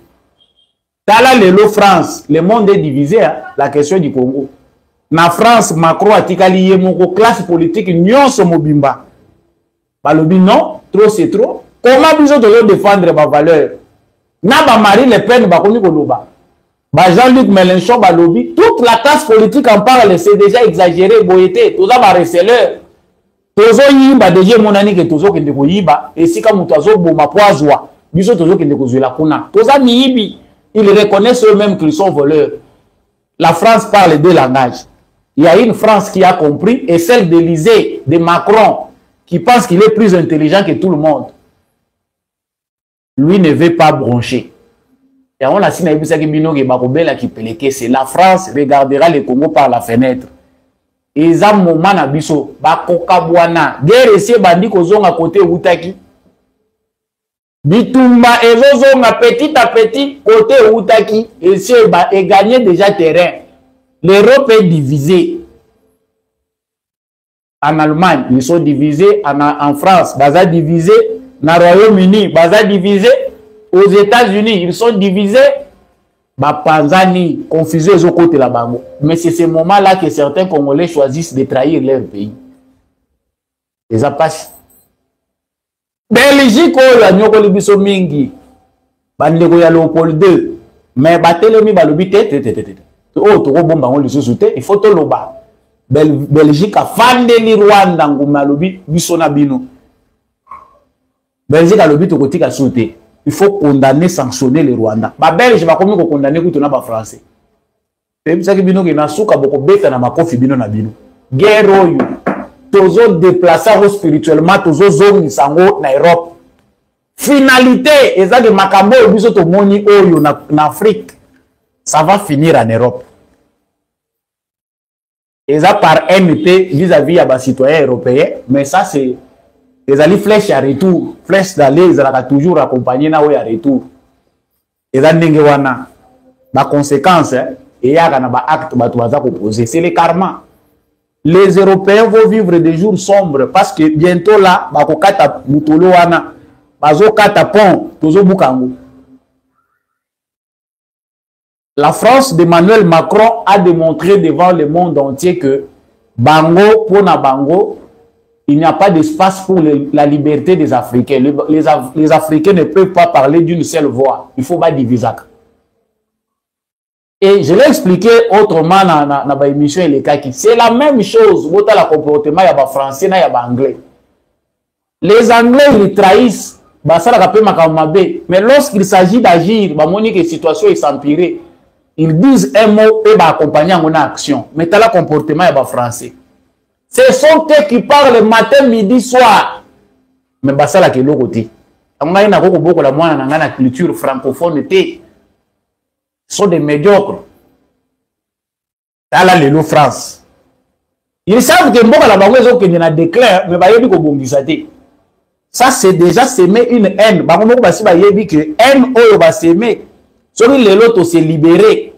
Tala lelo France, le monde est divisé, hein, la question du Congo. Na France Macron atikali yemoko classe politique nyonso mobimba. Balobi non, trop c'est trop. Comment biso de défendre ba valeur? Na ba Marie Le Pen bakomi ko loba. Jean-Luc Mélenchon balobi, toute la classe politique en parle, c'est déjà exagéré, boyété, tout ça va receleur. Tozo yimba déjà monani que tozo kende ko yiba, et si comme tozo boma poazwa, biso tozo kende ko zuela kuna. Toza miyibi, ils reconnaissent eux-mêmes qu'ils sont voleurs. La France parle deux langages. Il y a une France qui a compris, et celle d'Élysée, de Macron, qui pense qu'il est plus intelligent que tout le monde. Lui ne veut pas broncher. Et on a signé c'est la France regardera le Congo par la fenêtre. Et ça moment na biso bakokabwana guerre esi bandi kozonga côté Outaki. Bitumba ezozonga petit à petit côté Outaki et gagner déjà terrain. L'Europe est divisée. En Allemagne, ils sont divisés. En France, baza divisé. Dans le Royaume-Uni, baza divisé. Aux États-Unis, ils sont divisés. Panzani, confusés aux côtés là-bas. Mais c'est ce moment-là que certains Congolais choisissent de trahir leur pays. Et ça passe. Belgique, il y a Nyoko Libiso Mingi. Bandeko ya Léopold II. mais batelemi balobi te oh to bomba on lisusu te il faut to loba Belgique a fandeli Rwanda nguma lobi biso na bino Belgique a lobi to kotika sauter il faut condamner sanctionner le Rwanda ba Belge ba komi ko condamner kuto na ba français et puis ça ki bino ki na suka boko beta na makofi bino na bino guerre oyo tozo déplacer spirituellement tozo zongi sango na Europe finalité ezaki makambo biso to moni oyo na Afrique ça va finir en Europe et ça par MT vis-à-vis à bas citoyens européens mais ça c'est les alliés flèches à retour flèches d'aller ils ont toujours accompagné na à retour et ça ndenge wana ba conséquences et ya kana ba acte ba tubaza proposer c'est le karma. Les Européens vont vivre des jours sombres parce que bientôt là ba ko kata mutolo wana bazo kata pont tozo bukango. La France d'Emmanuel Macron a démontré devant le monde entier que Bango, Pona Bango, il n'y a pas d'espace pour la liberté des Africains. Les Africains ne peuvent pas parler d'une seule voix. Il faut pas diviser. Et je l'ai expliqué autrement dans ma émission. C'est la même chose. Vous avez le comportement, il y a des Français, il y a des Anglais. Les Anglais, ils trahissent. Mais lorsqu'il s'agit d'agir, la situation est s'empirer. Ils disent un mot et accompagner en action. Mais tu as le comportement et français. Ce sont eux qui parlent matin, midi, soir. Mais ça là que l'autre côté. On a beaucoup la culture francophone. Sont des médiocres. Là les France. Ils savent que beaucoup la banque qui n'a déclare mais ba yebi ko bongisa te. Ça c'est déjà s'aimer une haine. Ba mo ba si ba yebi que haine oyo ba s'aimer. Celui les autres se libérer.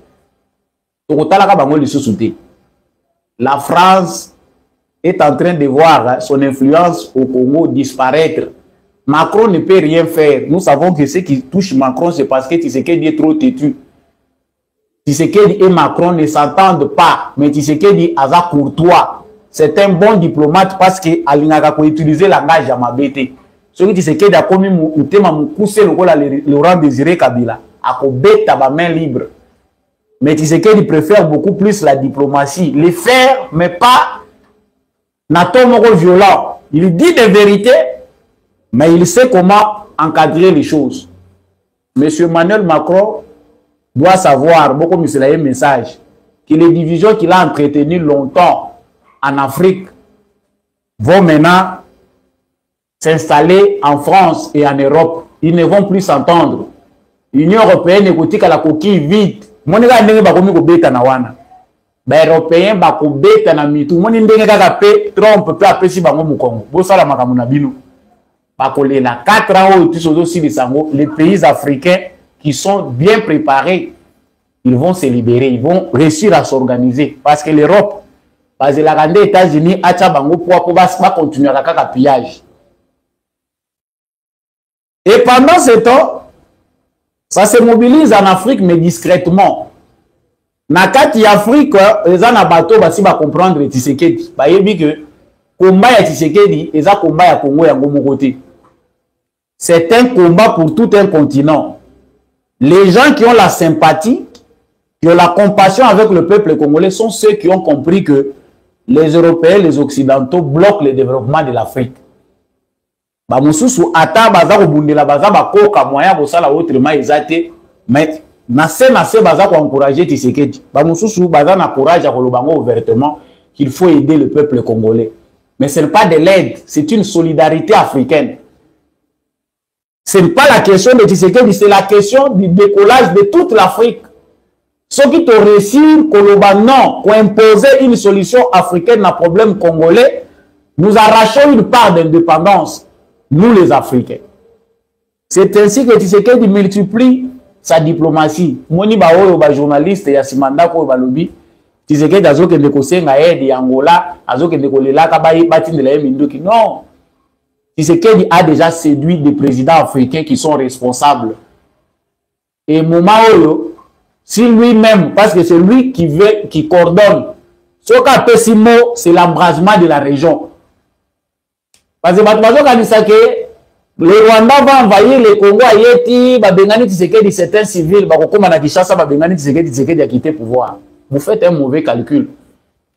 La France est en train de voir son influence au Congo disparaître. Macron ne peut rien faire. Nous savons que ce qui touche Macron, c'est parce que Tshisekedi est trop têtu. Tshisekedi et Macron ne s'entendent pas. Mais Tshisekedi a courtois. C'est un bon diplomate parce qu'il a utilisé le langage à Mabete. Ce qui Tshisekedi a commis un thème à pousser le Laurent Désiré Kabila. À bête à main libre. Mais Tshisekedi préfère beaucoup plus la diplomatie. Les faire, mais pas n'attendre violent. Il dit des vérités, mais il sait comment encadrer les choses. Monsieur Emmanuel Macron doit savoir, beaucoup de un message, que les divisions qu'il a entretenues longtemps en Afrique vont maintenant s'installer en France et en Europe. Ils ne vont plus s'entendre. L'Union européenne écoute à la coquille vide. Mon gars n'est pas comme bêta na wana. Les Européens ba ko bêta na mitu. Mon ndenge kaka pe Trump pe apesi bango mu Congo. Bo sala makamu na bino. Ba ko le na 4 ans au tous aussi les sango. Les pays africains qui sont bien préparés, ils vont se libérer, ils vont réussir à s'organiser parce que l'Europe, parce que la grande États-Unis a tcha bango pour ba continuer à kaka pillage. Et pendant ce temps, ça se mobilise en Afrique, mais discrètement. Nakati Afrique, les gens à bateau, si va comprendre Tshisekedi. Bah, il dit que combat ya Tshisekedi, et ça combat ya Congo ya Ngomo côté. C'est un combat pour tout un continent. Les gens qui ont la sympathie, qui ont la compassion avec le peuple congolais, sont ceux qui ont compris que les Européens, les Occidentaux bloquent le développement de l'Afrique. Ba mususu ata baza ko bundela baza ba koka moya ko sala autrement ezate mais na se baza ko encourager Tshisekedi ba mususu baza na courage ko lobango ouvertement qu'il faut aider le peuple congolais mais ce n'est pas de l'aide, c'est une solidarité africaine. Ce n'est pas la question de Tshisekedi, c'est la question du décollage de toute l'Afrique. Ceux qui te réussir ko lobango ko imposer une solution africaine na problème congolais, nous arrachons une part d'indépendance. Nous les Africains. C'est ainsi que Tshisekedi multiplie sa diplomatie. Moni ba oyo ba journaliste ya simanda ko ba lobi. Tshisekedi azoke ndeko senga aide ya Angola, azoke ndeko lelaka ba batindela ye minduki. Non. Tshisekedi a déjà séduit des présidents africains qui sont responsables. Et moment oyo, si lui-même, parce que c'est lui qui coordonne, ce qu'a Pessimo, c'est l'embrasement de la région. Parce que Batmazo Kanisake, Le Rwanda va envahir le Congo à Yeti, Babengani Tshisekedi, certains civils, Bakokoma na Kinshasa, Babengani Tshisekedi a quitté le pouvoir. Vous faites un mauvais calcul.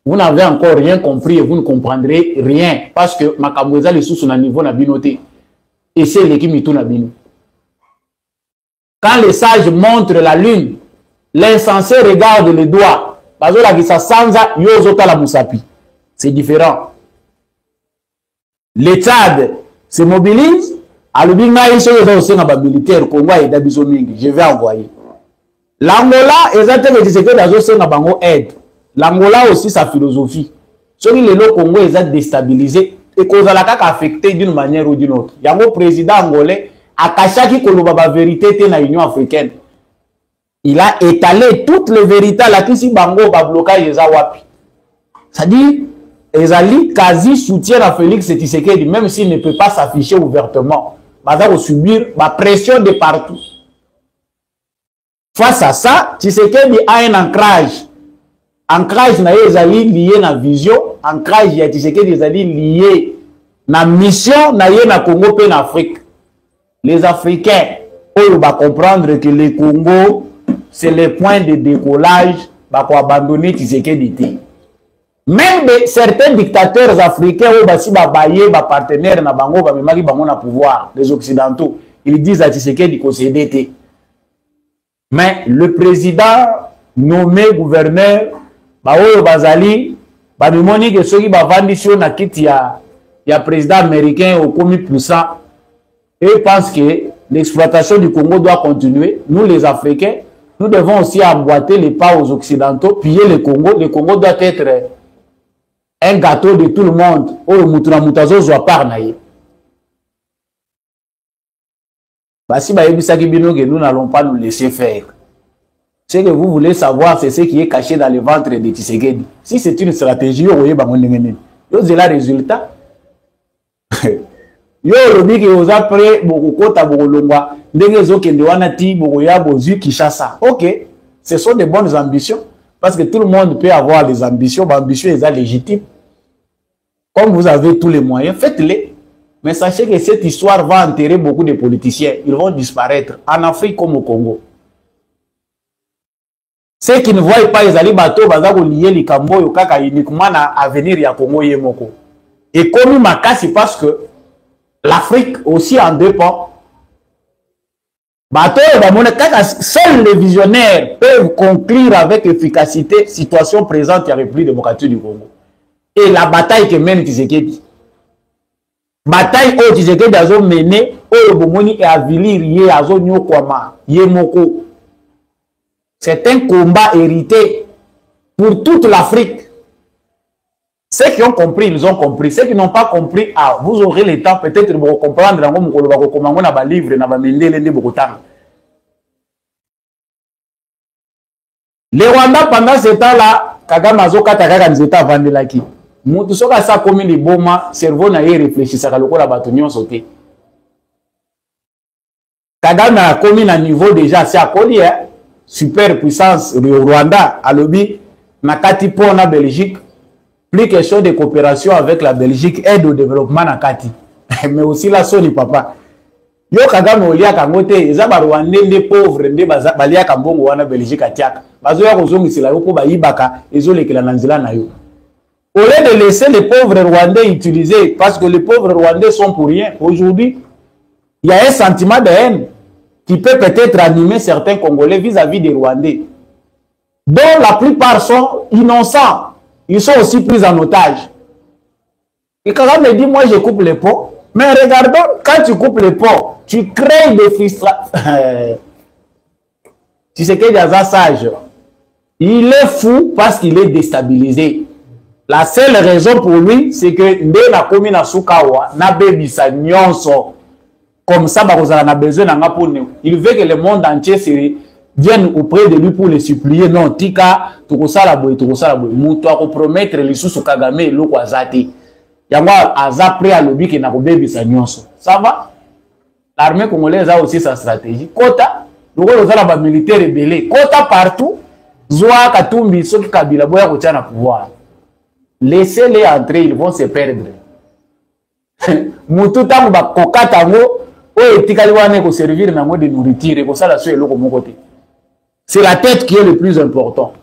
Vous n'avez encore rien compris et vous ne comprendrez rien. Parce que Makambouza les sous na niveau na binoté. Et c'est l'équipe Mitou na bino. Quand les sages montrent la lune, l'insensé regarde les doigts. Bazo la Kisa Sanza, Yozota la Moussapi. C'est différent. Le Tchad se mobilise. Je vais envoyer. L'Angola, l'Angola aussi sa philosophie. Ceux qui le Congo est déstabilisé et qu'on a affecté d'une manière ou d'une autre. Il y a un président angolais à Kachaki Koloba vérité dans l'Union africaine. Il a étalé toutes les vérités à la Kisi Bango va bloquer les Awapi. C'est-à-dire, Ezali quasi soutient à Félix Tshisekedi, même s'il ne peut pas s'afficher ouvertement. Il va subir la pression de partout. Face à ça, Tshisekedi a un ancrage. Ancrage na Ezali lié à la vision. Ancrage ya Tshisekedi Ezali lié à la mission na Congo et en Afrique. Les Africains vont comprendre que le Congo, c'est le point de décollage pour abandonner Tshisekedi. Même certains dictateurs africains ont basi babaye ba partenaires na bango ba memaki bango na pouvoir, les occidentaux, ils disent à Tshisekedi qu'on s'est dété. Mais le président nommé gouverneur ba oyo bazali ba mimoni que ceux qui ba vandisio na kiti ya président américain au commis puissant et pensent que l'exploitation du Congo doit continuer. Nous les Africains, nous devons aussi emboîter les pas aux occidentaux, piller le Congo. Le Congo doit être un gâteau de tout le monde. Oh, si nous n'allons pas nous laisser faire. Ce que vous voulez savoir, c'est ce qui est caché dans le ventre de Tshisekedi. Si c'est une stratégie, vous voyez, vous avez le résultat. Yo lobi que vous après bokota bokolongwa ndenge zokende wana ti bokoya bozu Kinshasa. OK, ce sont de bonnes ambitions parce que tout le monde peut avoir des ambitions, ambitions est légitime. Comme vous avez tous les moyens, faites-les. Mais sachez que cette histoire va enterrer beaucoup de politiciens, ils vont disparaître en Afrique comme au Congo. Ceux qui ne voient pas les ali bateau bazako lier les Cambo yo kaka uniquement na avenir ya Congo yemoko. Et comme makasi parce que l'Afrique aussi en dépend. Seuls les visionnaires peuvent conclure avec efficacité la situation présente et la République démocratique du Congo. Et la bataille que mène Tshisekedi. Bataille où Tshisekedi a mené, où le Bomoni est avilir, a Yemoko. C'est un combat hérité pour toute l'Afrique. Ceux qui ont compris, ils ont compris. Ceux qui n'ont pas compris, ah, vous aurez le temps peut-être de comprendre comment on a un livre, les Rwandais, pendant ce temps-là, Kagame a Kagame nous était vendu. Tout ce qui a commis les bombes, cerveau n'a pas réfléchi, ça a le bâtonnier sauté. Kagame a commis un niveau déjà assez accolé, super puissance, le Rwanda, à l'objet, Nakati pour la Belgique. Plus question de coopération avec la Belgique, aide au développement na kati. Mais aussi la soni papa. Yo Kagame olia kangote, eza ba Rwandais les pauvres nde balia kambongo wana Belgique atiaka. Bazo ya kozongisila yo ko ba yibaka ezolekela na nzela na yo. Au lieu de laisser les pauvres Rwandais utiliser, parce que les pauvres Rwandais sont pour rien. Aujourd'hui, il y a un sentiment de haine qui peut peut-être animer certains Congolais vis-à-vis des Rwandais, dont la plupart sont innocents. Ils sont aussi pris en otage. Et quand on me dit, moi je coupe les ponts, mais regardons, quand tu coupes les ponts, tu crées des frustrations. Tu sais qu'il y a un sage. Il est fou parce qu'il est déstabilisé. La seule raison pour lui, c'est que dès la commune à Soukawa, n'a bébisa nyonso. Comme ça, on a besoin d'un appui. Il veut que le monde entier viennent auprès de lui pour les supplier. Non, tika, tukosalaboy. Mouto a compromettre les sous Kagame, l'eau azati. Yangwa aza prêt à l'objet qui n'a pas bébi sa nyonso. Ça va? L'armée congolaise a aussi sa stratégie. Kota, le rôle militaire rebelle. Kota partout. Zoa Katumbi, ceux qui Kabila, boya kotia na pouvoir. Laissez-les entrer, ils vont se perdre. Moutou tango ba kokatango, Oh, etikali wana ko servir na ngo de nourriture ko sala so eloko moko te. C'est la tête qui est le plus important.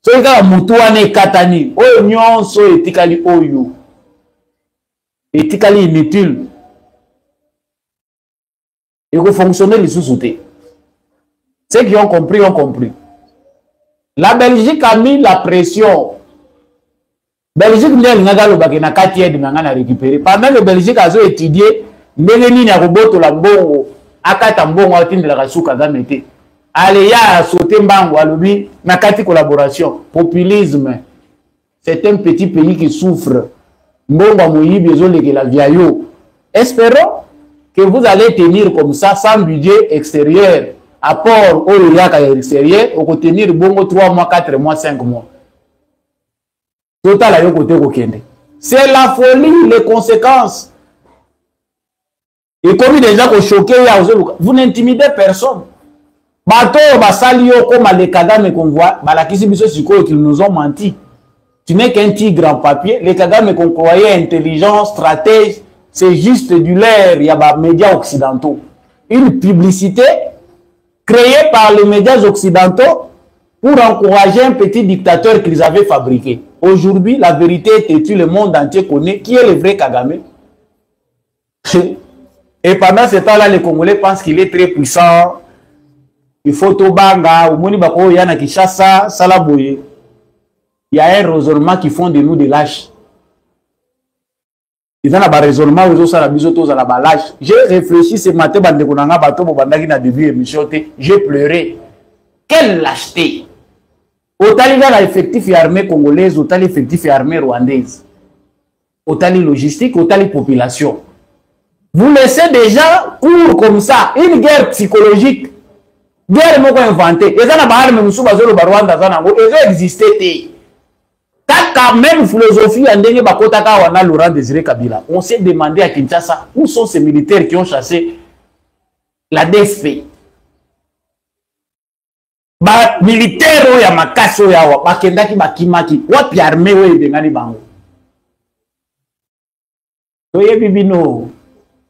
So ika mutu wana ekatani, oh nyonso etikali oyo. Etikali inutile. Et que fonctionner les sous-soutés. Ceux qui ont compris ont compris. La Belgique a mis la pression. Belgique n'a pas récupéré. Pendant que Belgique a étudié, Mélanie n'a pas la bongo, akata mbongo atin de la rasuka gamete. Allez ya sauter mbango alubi na kati collaboration. Populisme. C'est un petit pays qui souffre. Mbongo moyibi ezoleke la viayo. Espérons que vous allez tenir comme ça sans budget extérieur. Apport au Yaka extérieur, on peut tenir bongo 3 mois, 4 mois, 5 mois. Total à côté Kokende. C'est la folie, les conséquences. Et comme déjà qu'on choqué, vous n'intimidez personne. Bateau, basalio, comme les Kagame qu'on voit, la qu'ils nous ont menti. Tu n'es qu'un tigre en papier. Les Kagame qu'on croyait intelligents, stratèges, c'est juste du leurre, il y a des médias occidentaux. Une publicité créée par les médias occidentaux pour encourager un petit dictateur qu'ils avaient fabriqué. Aujourd'hui, la vérité est têtue, le monde entier connaît qui est le vrai Kagame. Et pendant ce temps-là, les Congolais pensent qu'il est très puissant. Il faut tout banga, ou moni bako yana Kinshasa, Salaboye. Il y a un raisonnement qui font de nous des lâches. Ils ont un raisonnement, j'ai réfléchi ce matin, j'ai pleuré. Quelle lâcheté! Autant il y a l'effectif armée congolaise, autant l'effectif armée rwandaise. Autant les logistiques, autant les populations. Vous laissez déjà court comme ça, une guerre psychologique. Guerre moko inventée. Et ça n'a pas même sous bazolo Rwanda, ça n'a pas existé. Quand même philosophie Laurent Désiré Kabila, on s'est demandé à Kinshasa où sont ces militaires qui ont chassé la DSP. Ba militaire ya makaso ya wa bakendaki bakimaki wapi armée we bengani bango. Oye bibino,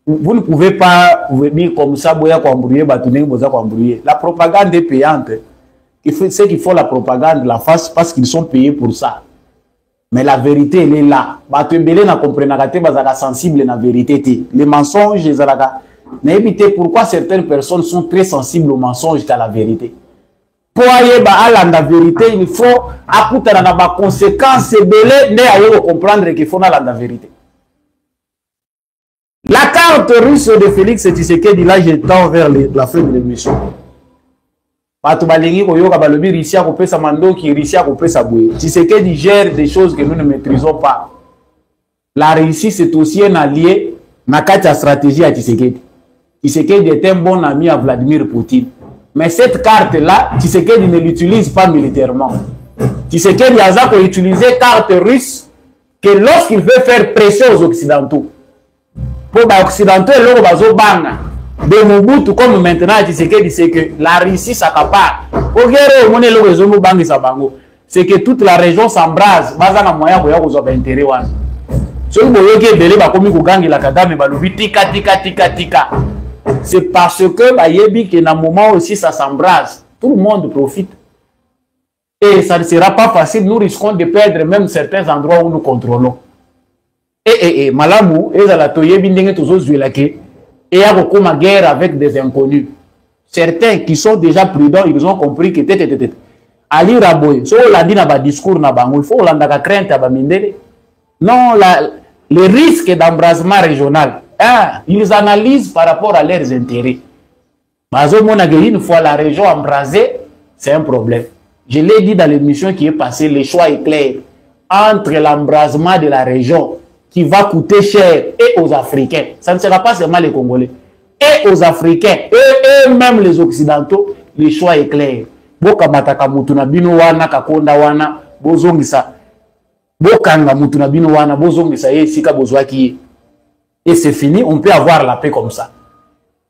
vous ne pouvez pas venir comme ça boya ko embrouiller batuné boza ko embrouiller. La propagande est payante. Ceux qui font la propagande la face parce qu'ils sont payés pour ça. Mais la vérité, elle est là. Batuembele na comprena te bazaka sensible na vérité. Les mensonges, les alaka. Mais évitez pourquoi certaines personnes sont très sensibles aux mensonges qu'à la vérité. Pour aller à la vérité, il faut écouter la conséquence belé, mais à comprendre qu'il faut la vérité. La carte russe de Félix Tshisekedi, là, je tends vers la fin de l'émission. Tshisekedi gère des choses que nous ne maîtrisons pas. La Russie, c'est aussi un allié dans la stratégie à Tshisekedi. Tshisekedi est un bon ami à Vladimir Poutine. Mais cette carte-là, Tshisekedi ne l'utilise pas militairement. Tshisekedi a utilisé carte russe que lorsqu'il veut faire pression aux Occidentaux. Pour les Occidentaux, de Mobutu, comme maintenant, Tshisekedi, c'est que la Russie s'accapare. C'est que toute la région s'embrase. C'est parce que dans moment aussi ça s'embrase. Tout le monde profite. Et ça ne sera pas facile. Nous risquons de perdre même certains endroits où nous contrôlons. Et Malamou, et la et à une guerre avec des inconnus. Certains qui sont déjà prudents, ils ont compris que Ali Raboy, so la dit dans le discours, il faut la crainte à Bamindele. Non, les risques d'embrasement régional, ils analysent par rapport à leurs intérêts. Mais une fois la région embrasée, c'est un problème. Je l'ai dit dans l'émission qui est passée, le choix est clair. Entre l'embrasement de la région, qui va coûter cher, et aux Africains, ça ne sera pas seulement les Congolais, et aux Africains, et même les Occidentaux, le choix est clair. Bokamataka mutuna bino wana kakonda wana bozongisa bokanga mutuna bino wana bozongisa sika bozwaki et c'est fini, on peut avoir la paix comme ça.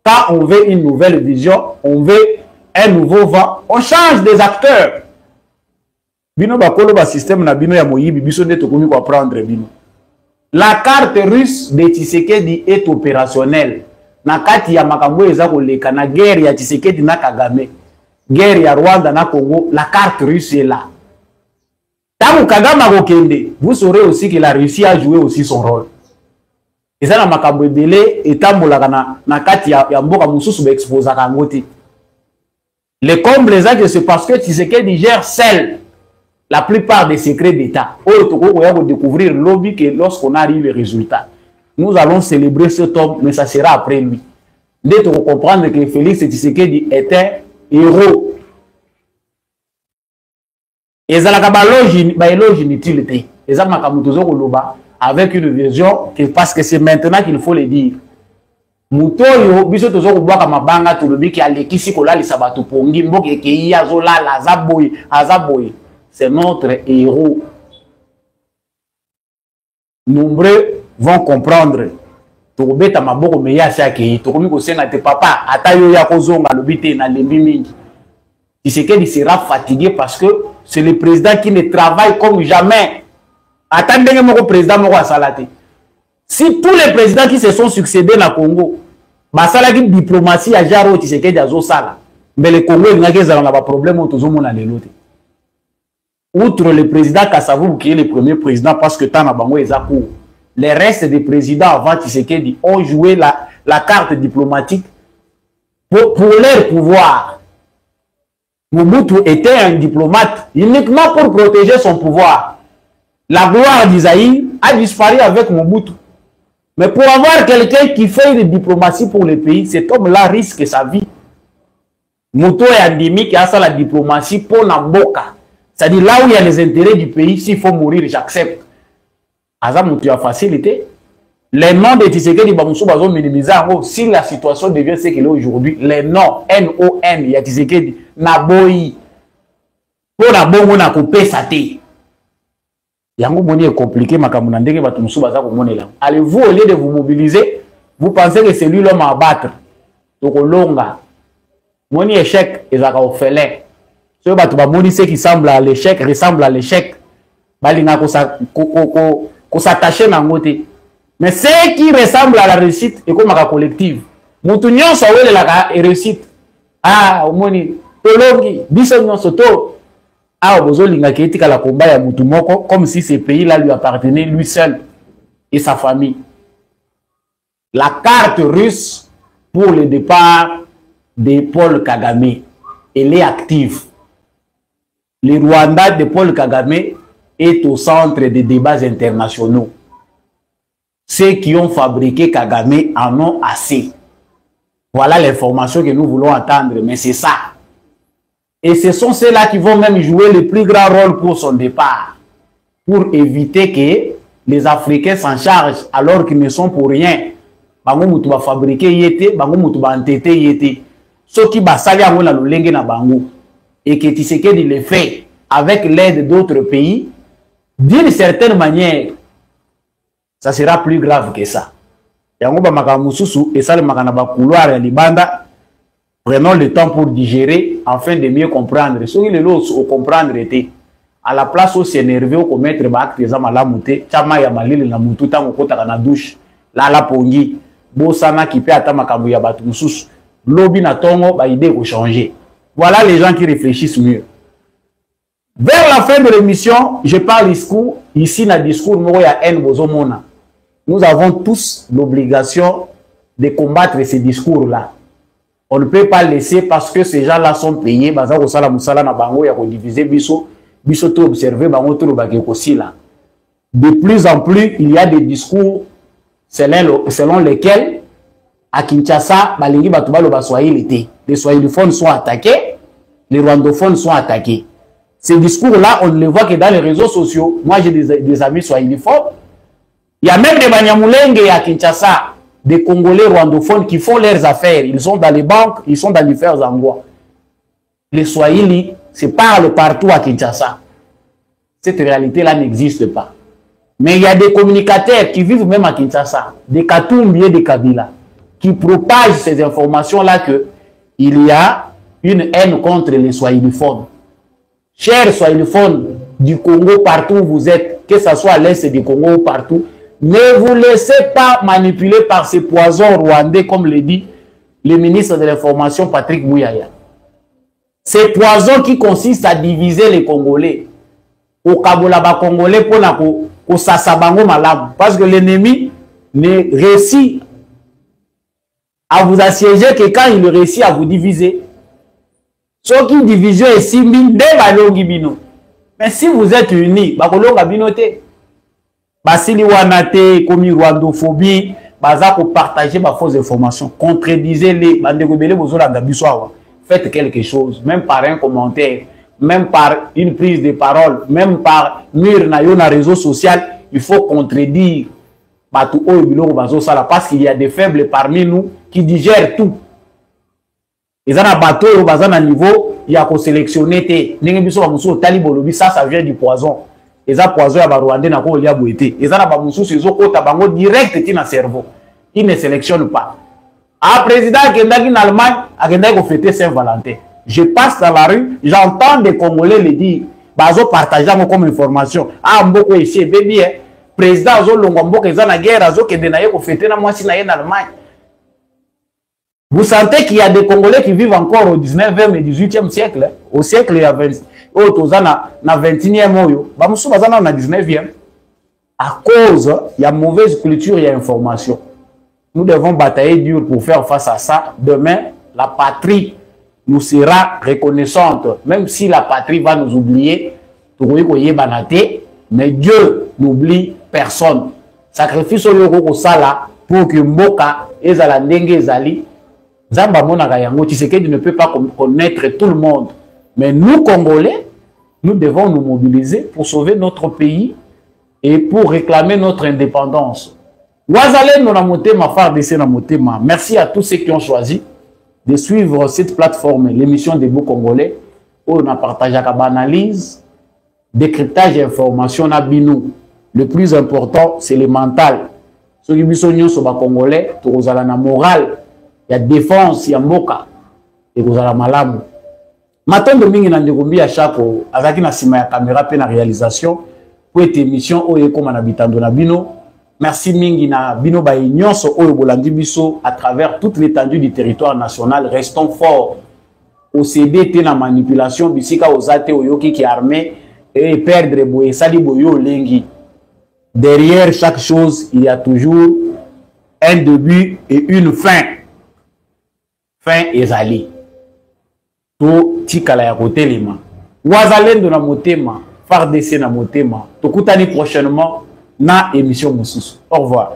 Quand on veut une nouvelle vision, on veut un nouveau vent, on change des acteurs. Bino bakolo ba système na bino ya moyibi biso nde tokomi ko prendre bino. La carte russe de Tshisekedi est opérationnelle. na kati ya makambo eza koleka na guerre ya Tshisekedi na Kagame, guerre ya Rwanda na Congo, la carte russe est là. Tant Kagame a kokende, vous saurez aussi que la Russie a joué aussi son rôle. Et ça na makambo ebele etambolaka na kati ya mboka mususu ba exposaka ngoti. Le comble exact, c'est parce que Tshisekedi gère seul la plupart des secrets d'État. On va découvrir lobby que lorsqu'on arrive les résultats. Nous allons célébrer cet homme, mais ça sera après lui. Dès qu'on comprendre que Félix Tshisekedi est un héros. Et ça n'a éloge inutile. Et ça m'a avec une vision parce que c'est maintenant qu'il faut le dire. Mutoyo biso tozo kubwaka mabanga tulobi ki alekisi kola lisabatu pongi mboke ke yazola la azaboy. C'est notre héros. Nombreux vont comprendre. Tobeta maboko meya chaki tokomi ko senga te papa atayo ya kozonga lobité na lembi mingi. Tshisekedi sera fatigué parce que c'est le président qui ne travaille comme jamais. Attendez mon président moko asalate. Si tous les présidents qui se sont succédés dans le Congo, basala qui diplomatie à Jaro Tshisekedi azo sala, mais le Congo il n'a pas problème au tout monde l'autre. Outre le président Kassavou qui est le premier président parce que tant bango ezakou, les restes des présidents avant Tshisekedi ont joué la carte diplomatique pour leur pouvoir. Mobutu était un diplomate uniquement pour protéger son pouvoir. La gloire d'Isaïe a disparu avec Mobutu. Mais pour avoir quelqu'un qui fait une diplomatie pour le pays, cet homme-là risque sa vie. Moto est endémique qui a ça la diplomatie pour Namboka. C'est-à-dire là où il y a les intérêts du pays, s'il faut mourir, j'accepte. Aza Moto a facilité. Les noms de Tshisekedi Bamoussou Bazo minimisé. Si la situation devient ce qu'elle est aujourd'hui, les noms N-O-N, il y a Tshisekedi, Naboyi, pour Nabongo na coupé sa thé. Yango moni est compliqué, makamuna ndenge batu musu baza komonela. Allez-vous, au lieu de vous mobiliser, vous pensez que c'est lui l'homme à battre. Donc longa. Moni échec ezaka orphelin. Ce batu ba moni ce qui semble à l'échec ressemble à l'échec. Balinga ko s'attacher na ngote. Mais ce qui ressemble à la réussite est comme la collective. Mutu nyonso wele la réussite. Ah, moni tolongi biso nyonso to. Ah, bozolinga ki etika la combat ya mutu moko comme si ce pays-là lui appartenait lui seul et sa famille. La carte russe pour le départ de Paul Kagame, elle est active. Le Rwanda de Paul Kagame est au centre des débats internationaux. Ceux qui ont fabriqué Kagame en ont assez. Voilà l'information que nous voulons entendre, mais c'est ça. Et ce sont ceux-là qui vont même jouer le plus grand rôle pour son départ, pour éviter que les Africains s'en chargent alors qu'ils ne sont pour rien. Bango mutu ba fabriquer yete, bango mutu ba entêter yete. Ceux qui basali a la lolenge na bango et que Tshisekedi le fait avec l'aide d'autres pays, d'une certaine manière, ça sera plus grave que ça. Yango ba makamususu et ça le makana ba couloir ya libanda. Prenons le temps pour digérer afin de mieux comprendre. Ce qui est l'autre au comprendre était à la place où s'énerver au commettre acte des amalamuté, chama ya malili na mutu tango kota na douche, la pongi, bosana qui peut atama kamu ya batu mususu, lobby na tongo ba idée ko changer. Voilà les gens qui réfléchissent mieux. Vers la fin de l'émission, je parle discours, ici na discours moko ya N bozomona. Nous avons tous l'obligation de combattre ces discours-là. On ne peut pas laisser parce que ces gens-là sont payés. De plus en plus, il y a des discours selon lesquels à Kinshasa, les swahilophones sont attaqués, les rwandophones sont attaqués. Ces discours-là, on ne les voit que dans les réseaux sociaux. Moi, j'ai des amis swahilophones. Il y a même des Banyamulenge à Kinshasa, des Congolais rwandophones qui font leurs affaires. Ils sont dans les banques, ils sont dans différents endroits. Les Swahili se parlent partout à Kinshasa. Cette réalité-là n'existe pas. Mais il y a des communicateurs qui vivent même à Kinshasa, des Katumbi et des Kabila, qui propagent ces informations-là qu'il y a une haine contre les Swahiliphones. Chers Swahiliphones du Congo, partout où vous êtes, que ce soit à l'est du Congo ou partout, Ne vous laissez pas manipuler par ces poisons rwandais, comme le dit le ministre de l'Information Patrick Mouyaya. Ces poisons qui consistent à diviser les Congolais. Au Kabolaba Congolais pour la Sasabango Malam. Parce que l'ennemi ne réussit à vous assiéger que quand il réussit à vous diviser. Ce qui division est simbi de balongi bino. Mais si vous êtes unis, bakolonga binote. Basili wanate, komi rwandophobie, baza ko partager ba fausses informations, contredisez-les, bandegobele bozolanda biswawa. Faites quelque chose, même par un commentaire, même par une prise de parole, même par mur na yo na réseau social, il faut contredire batou oyo biloko bazosala parce qu'il y a des faibles parmi nous qui digèrent tout. Ils ont un bateau au bazar à niveau, il y a qu'on sélectionner. Ça vient du poison. Ils ont poison à Rwandais na ko lia boité. Ils ont un bamusu ils ont kota bango direct dans le cerveau. Ils ne sélectionnent pas. Un président qui est en Allemagne, a fêter Saint-Valentin. Je passe dans la rue, j'entends des Congolais le dire. Bazo partager comme information. Ah mboko ici baby président zo longombo que za na guerre zo que de na ko fêter na moi si na en Allemagne. Vous sentez qu'il y a des Congolais qui vivent encore au 19e et 18e siècle. Au siècle, il y a 20, na 21e, na 19e. À cause, il y a mauvaise culture, il y a information. Nous devons batailler dur pour faire face à ça. Demain, la patrie nous sera reconnaissante. Même si la patrie va nous oublier, mais Dieu n'oublie personne. Sacrifice au sala pour que Mboka et Zalandenge Ezali. Zamba Monaka Yango, Tshisekedi ne peut pas connaître tout le monde. Mais nous, Congolais, nous devons nous mobiliser pour sauver notre pays et pour réclamer notre indépendance. Merci à tous ceux qui ont choisi de suivre cette plateforme, l'émission des beaux Congolais, où on a partagé analyse, décryptage et information à Binou. Le plus important, c'est le mental. Ceux qui sont Congolais, tous la morale. Il y a défense, il y a mboka. Et vous avez malamu. Maintenant, domingue na ndegombi à chaque azaki na sima ya caméra pe na réalisation pour cette émission oyo comme na bitando na bino. Merci mingi na bino ba nyonso oyo bolandi biso à travers toute l'étendue du territoire national. Restons forts. Au CDT na manipulation bisika ozate oyoki qui armé et perdre boye sali boyo lengi. Derrière chaque chose, il y a toujours un début et une fin. Fin ezali to tikala ya kotelema wazalendo na motema FARDC na motema tokutani prochainement na émission mosusu. Au revoir.